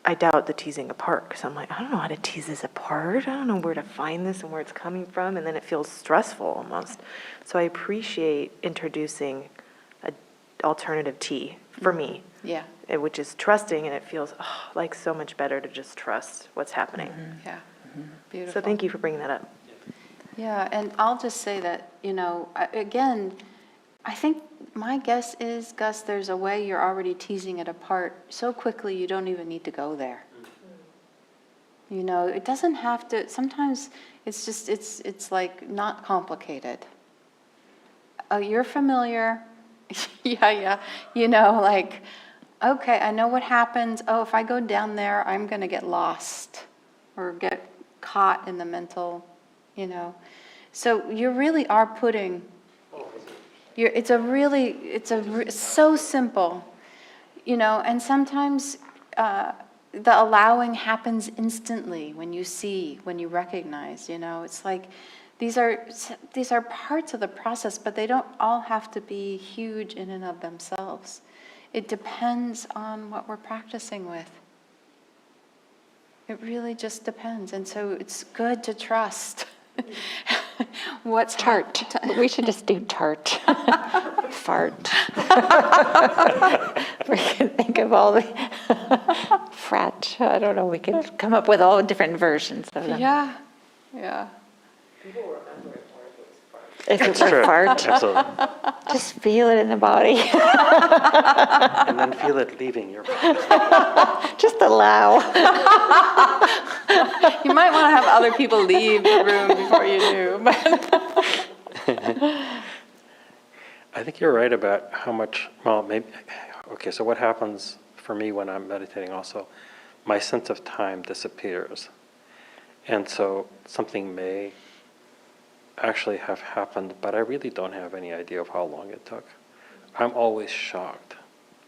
I doubt the teasing apart, because I'm like, I don't know how to tease this apart. I don't know where to find this and where it's coming from, and then it feels stressful almost. So I appreciate introducing an alternative tea for me, Yeah. which is trusting, and it feels like so much better to just trust what's happening. Yeah. Beautiful. So thank you for bringing that up. Yeah, and I'll just say that, again, I think my guess is, Gus, there's a way you're already teasing it apart so quickly you don't even need to go there. It doesn't have to, sometimes it's just, it's like not complicated. Oh, you're familiar. Yeah. Like, okay, I know what happens. Oh, if I go down there, I'm going to get lost or get caught in the mental, So you really are putting, it's so simple, and sometimes the allowing happens instantly when you see, when you recognize, it's like these are parts of the process, but they don't all have to be huge in and of themselves. It depends on what we're practicing with. It really just depends, and so it's good to trust. What's Tart. We should just do tart. Fart. We can think of all the frat. I don't know. We could come up with all different versions of them. Yeah. If it It's were true. fart, Absolutely. just feel it in the body. And then feel it leaving your body. Just allow. You might want to have other people leave the room before you do. But I think you're right about how much, well, maybe, okay, so what happens for me when I'm meditating also, my sense of time disappears. And so something may actually have happened, but I really don't have any idea of how long it took. I'm always shocked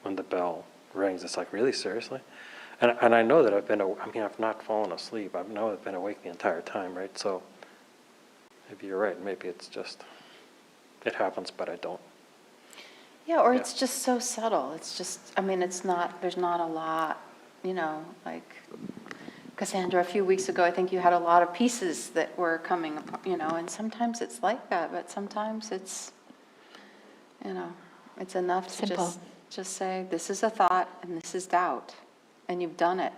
when the bell rings. It's like, really, seriously? And I know that I've not fallen asleep. I know I've been awake the entire time, right? So maybe you're right. Maybe it's just, it happens, but I don't. yeah, or Yeah. it's just so subtle. It's just, it's not, there's not a lot, like Cassandra, a few weeks ago, I think you had a lot of pieces that were coming, and sometimes it's like that, but sometimes it's, it's enough to Simple. just say, this is a thought and this is doubt. And you've done it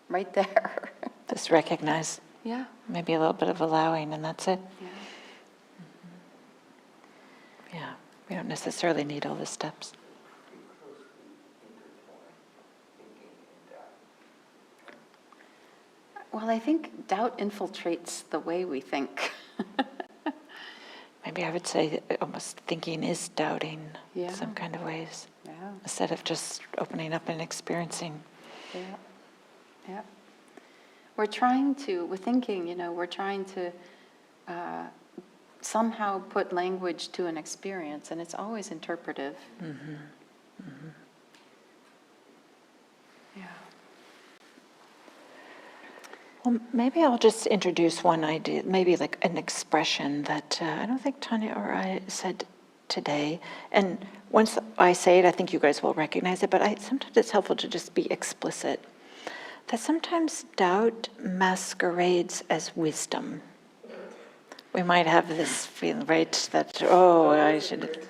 right there. Just recognize. Yeah. Maybe a little bit of allowing, and that's it. Yeah. Yeah. We don't necessarily need all the steps. Well, I think doubt infiltrates the way we think. Maybe I would say that almost thinking is doubting Yeah. in some kind of ways, Yeah, instead of just opening up and experiencing. yeah, yeah. With thinking, we're trying to somehow put language to an experience, and it's always interpretive. Yeah. Well, maybe I'll just introduce one idea, maybe like an expression that I don't think Tanya or I said today. And once I say it, I think you guys will recognize it, but sometimes it's helpful to just be explicit. That sometimes doubt masquerades as wisdom. We might have this feeling, right, that, oh, I should.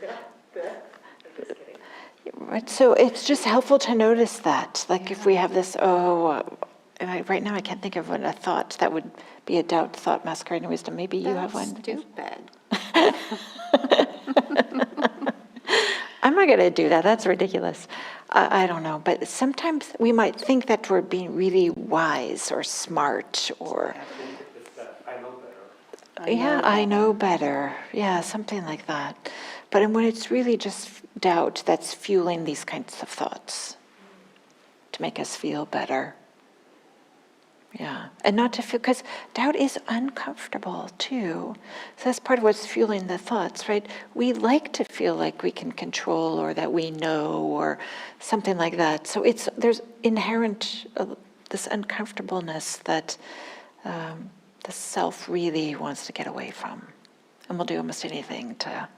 Right, so it's just helpful to notice that. Like if we have this, right now I can't think of a thought that would be a doubt thought masquerading wisdom. Maybe you have That's one. stupid. I'm not going to do that. That's ridiculous. I don't know. But sometimes we might think that we're being really wise or smart or, I know better. Yeah, something like that. But when it's really just doubt that's fueling these kinds of thoughts to make us feel better. Yeah, and not to feel, because doubt is uncomfortable too. So that's part of what's fueling the thoughts, right? We like to feel like we can control or that we know or something like that. So there's inherent this uncomfortableness that the self really wants to get away from, and will do almost anything to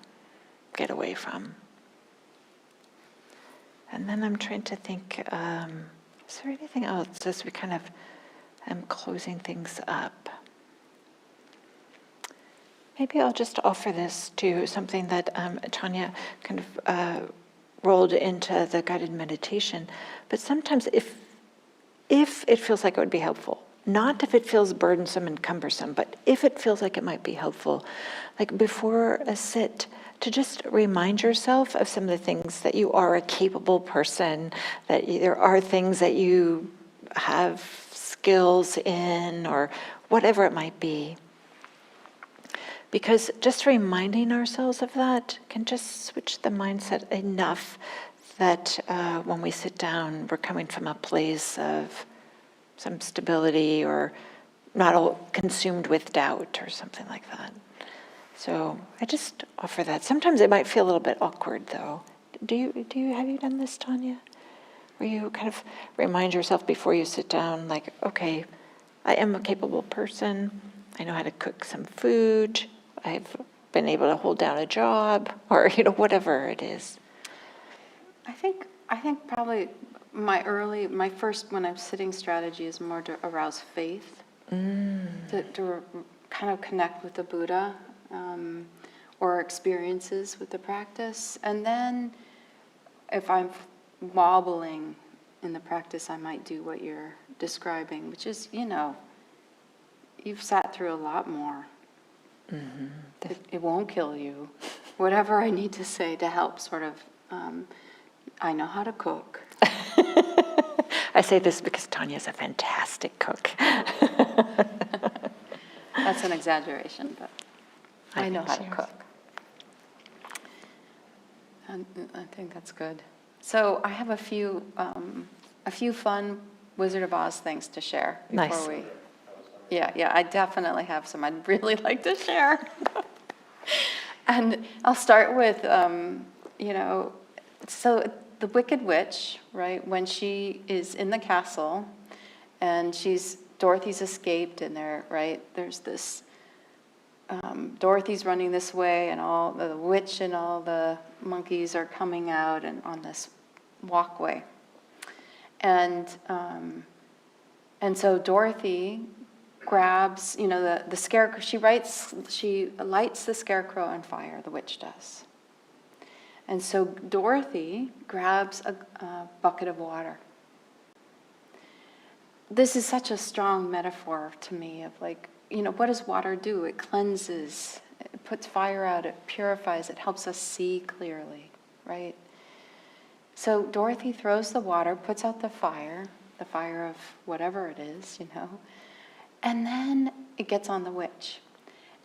get away from. And then I'm trying to think, is there anything else as we kind of am closing things up? Maybe I'll just offer this to something that Tanya kind of rolled into the guided meditation. But sometimes if it feels like it would be helpful, not if it feels burdensome and cumbersome, but if it feels like it might be helpful, like before a sit, to just remind yourself of some of the things that you are a capable person, that there are things that you have skills in, or whatever it might be. Because just reminding ourselves of that can just switch the mindset enough that when we sit down, we're coming from a place of some stability or not all consumed with doubt or something like that. So I just offer that. Sometimes it might feel a little bit awkward, though. Have you done this, Tanya? Where you kind of remind yourself before you sit down, like, okay, I am a capable person. I know how to cook some food. I've been able to hold down a job, or whatever it is. I think probably my first when I'm sitting strategy is more to arouse faith, to kind of connect with the Buddha or experiences with the practice. And then if I'm wobbling in the practice, I might do what you're describing, which is, you've sat through a lot more. It won't kill you. Whatever I need to say to help sort of, I know how to cook. I say this because Tanya's a fantastic cook. That's an exaggeration, but I know how to cook. And I think that's good. So I have a few fun Wizard of Oz things to share before Nice. Yeah, I definitely have some I'd really like to share. And I'll start with, so the Wicked Witch, right, when she is in the castle and Dorothy's escaped and there's this, Dorothy's running this way and all the witch and all the monkeys are coming out and on this walkway. And so Dorothy grabs, the scarecrow, she lights the scarecrow on fire, the witch does. And so Dorothy grabs a bucket of water. This is such a strong metaphor to me of what does water do? It cleanses, it puts fire out, it purifies, it helps us see clearly, right? So Dorothy throws the water, puts out the fire of whatever it is, And then it gets on the witch.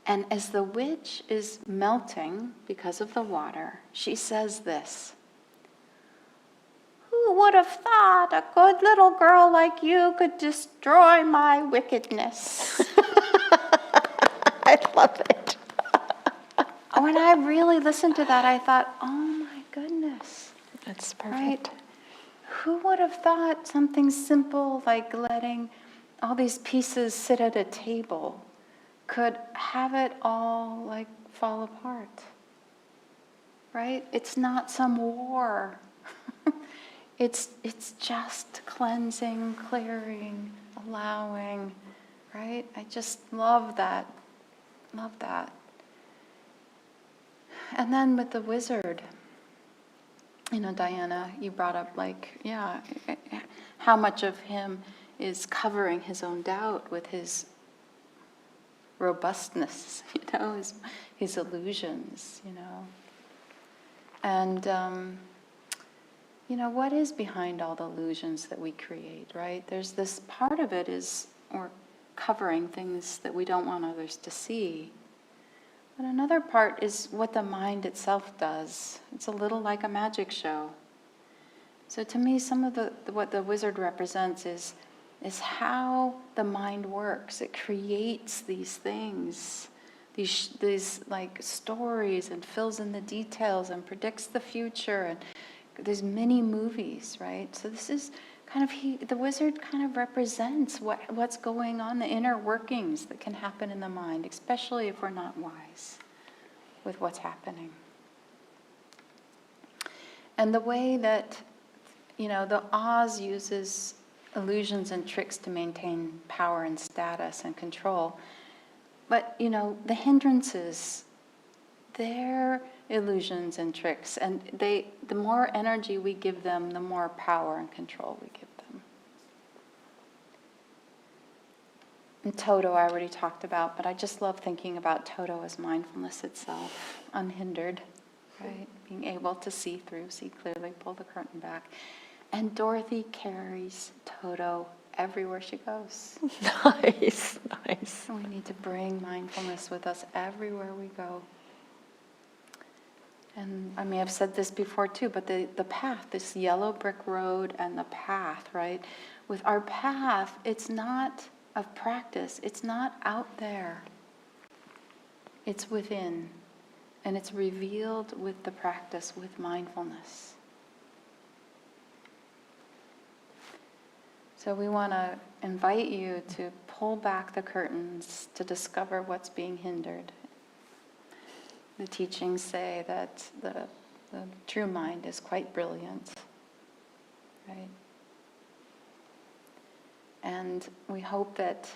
And as the witch is melting because of the water, she says this: "Who would have thought a good little girl like you could destroy my wickedness?" I love it. When I really listened to that, I thought, oh my goodness, That's right? perfect. Who would have thought something simple like letting all these pieces sit at a table could have it all like fall apart, right? It's not some war. It's just cleansing, clearing, allowing, right? I just love that. Love that. And then with the wizard, Diana, you brought up how much of him is covering his own doubt with his robustness, his illusions, And, what is behind all the illusions that we create, right? There's this part of it is we're covering things that we don't want others to see. But another part is what the mind itself does. It's a little like a magic show. So to me, some of what the wizard represents is how the mind works. It creates these things, these like stories, and fills in the details and predicts the future. And there's many movies, right? So this is kind of the wizard kind of represents what's going on, the inner workings that can happen in the mind, especially if we're not wise with what's happening. And the way that, the Oz uses illusions and tricks to maintain power and status and control. But, the hindrances, they're illusions and tricks. And the more energy we give them, the more power and control we give them. And Toto I already talked about, but I just love thinking about Toto as mindfulness itself, unhindered, right? Being able to see clearly, pull the curtain back. And Dorothy carries Toto everywhere she goes. Nice. And we need to bring mindfulness with us everywhere we go. And I may have said this before too, but the path, this yellow brick road and the path, right? With our path, it's not of practice. It's not out there. It's within. And it's revealed with the practice, with mindfulness. So we want to invite you to pull back the curtains to discover what's being hindered. The teachings say that the true mind is quite brilliant, right? And we hope that,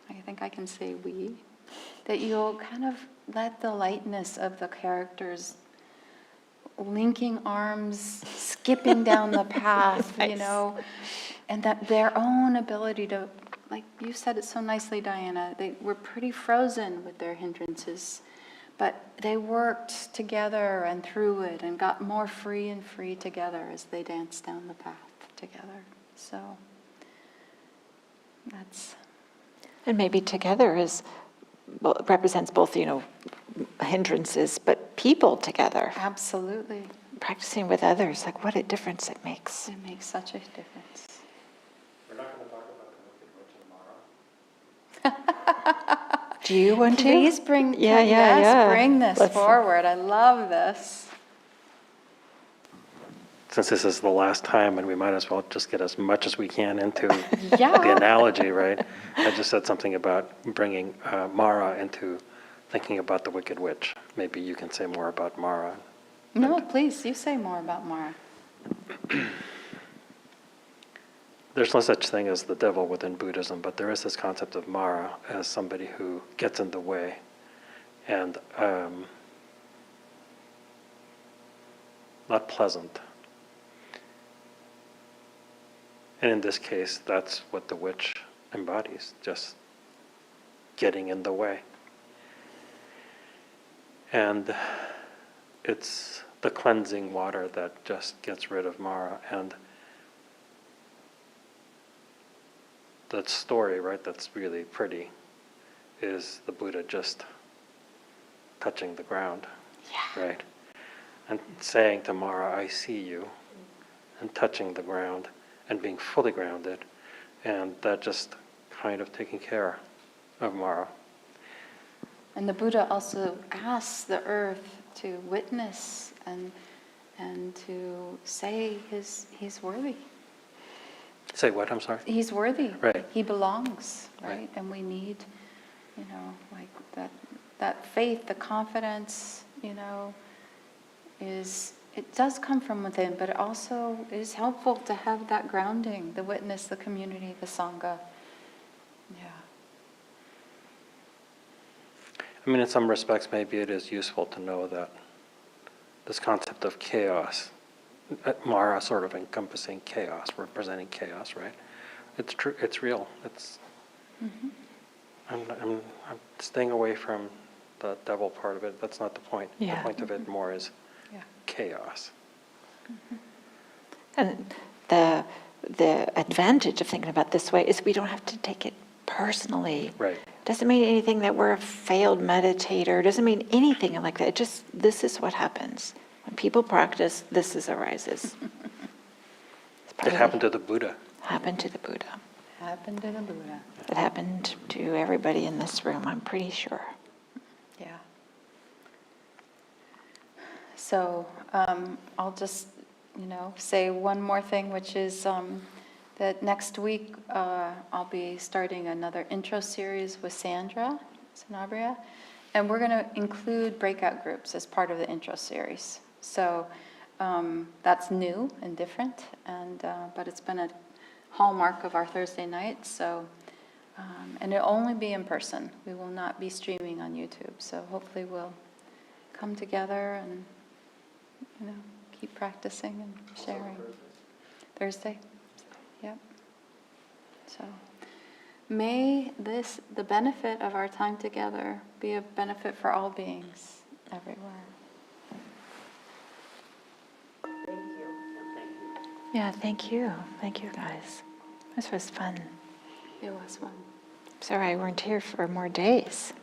I think I can say we, that you'll kind of let the lightness of the characters linking arms, skipping down the path, Nice. And that their own ability to, like you said it so nicely, Diana, they were pretty frozen with their hindrances, but they worked together and through it and got more free and free together as they danced down the path together. So that's... And maybe together represents both, hindrances, but people together. Absolutely. Practicing with others, like what a difference it makes. It makes such a difference. We're not going to talk about the wicked witch tomorrow. Do you want to? Please bring, Yeah. bring this Let's- forward. I love this. Since this is the last time, and we might as well just get as much as we can into Yeah. the analogy, right? I just said something about bringing Mara into thinking about the wicked witch. Maybe you can say more about Mara. No, please, you say more about Mara. There's no such thing as the devil within Buddhism, but there is this concept of Mara as somebody who gets in the way. And not pleasant. And in this case, that's what the witch embodies, just getting in the way. And it's the cleansing water that just gets rid of Mara. And that story, right, that's really pretty, is the Buddha just touching the ground, right? And saying to Mara, I see you, and touching the ground and being fully grounded, and that just kind of taking care of Mara. And the Buddha also asks the earth to witness and to say he's worthy. Say what, I'm sorry? He's worthy. Right. He belongs, right? Right. And we need, like that faith, the confidence, it does come from within, but it also is helpful to have that grounding, the witness, the community, the Sangha. Yeah. I mean, in some respects, maybe it is useful to know that this concept of chaos, Mara sort of encompassing chaos, representing chaos, right? It's true. It's real. It's. Mm-hmm. I'm staying away from the devil part of it. That's not the point. Yeah. The point of it more is Yeah. chaos. And the advantage of thinking about it this way is we don't have to take it personally. Right. Doesn't mean anything that we're a failed meditator. Doesn't mean anything like that. Just this is what happens when people practice. This arises. It happened to the Buddha. Happened to the Buddha. Happened to the Buddha. It happened to everybody in this room. I'm pretty sure. Yeah. So I'll just, say one more thing, which is that next week I'll be starting another intro series with Sanabria, and we're going to include breakout groups as part of the intro series. So that's new and different, and but it's been a hallmark of our Thursday nights. So. And it'll only be in person. We will not be streaming on YouTube. So hopefully we'll come together and, keep practicing and sharing. Thursday? Yep. So may the benefit of our time together be a benefit for all beings everywhere. Yeah, thank you. Thank you, guys. This was fun. It was fun. Sorry I weren't here for more days.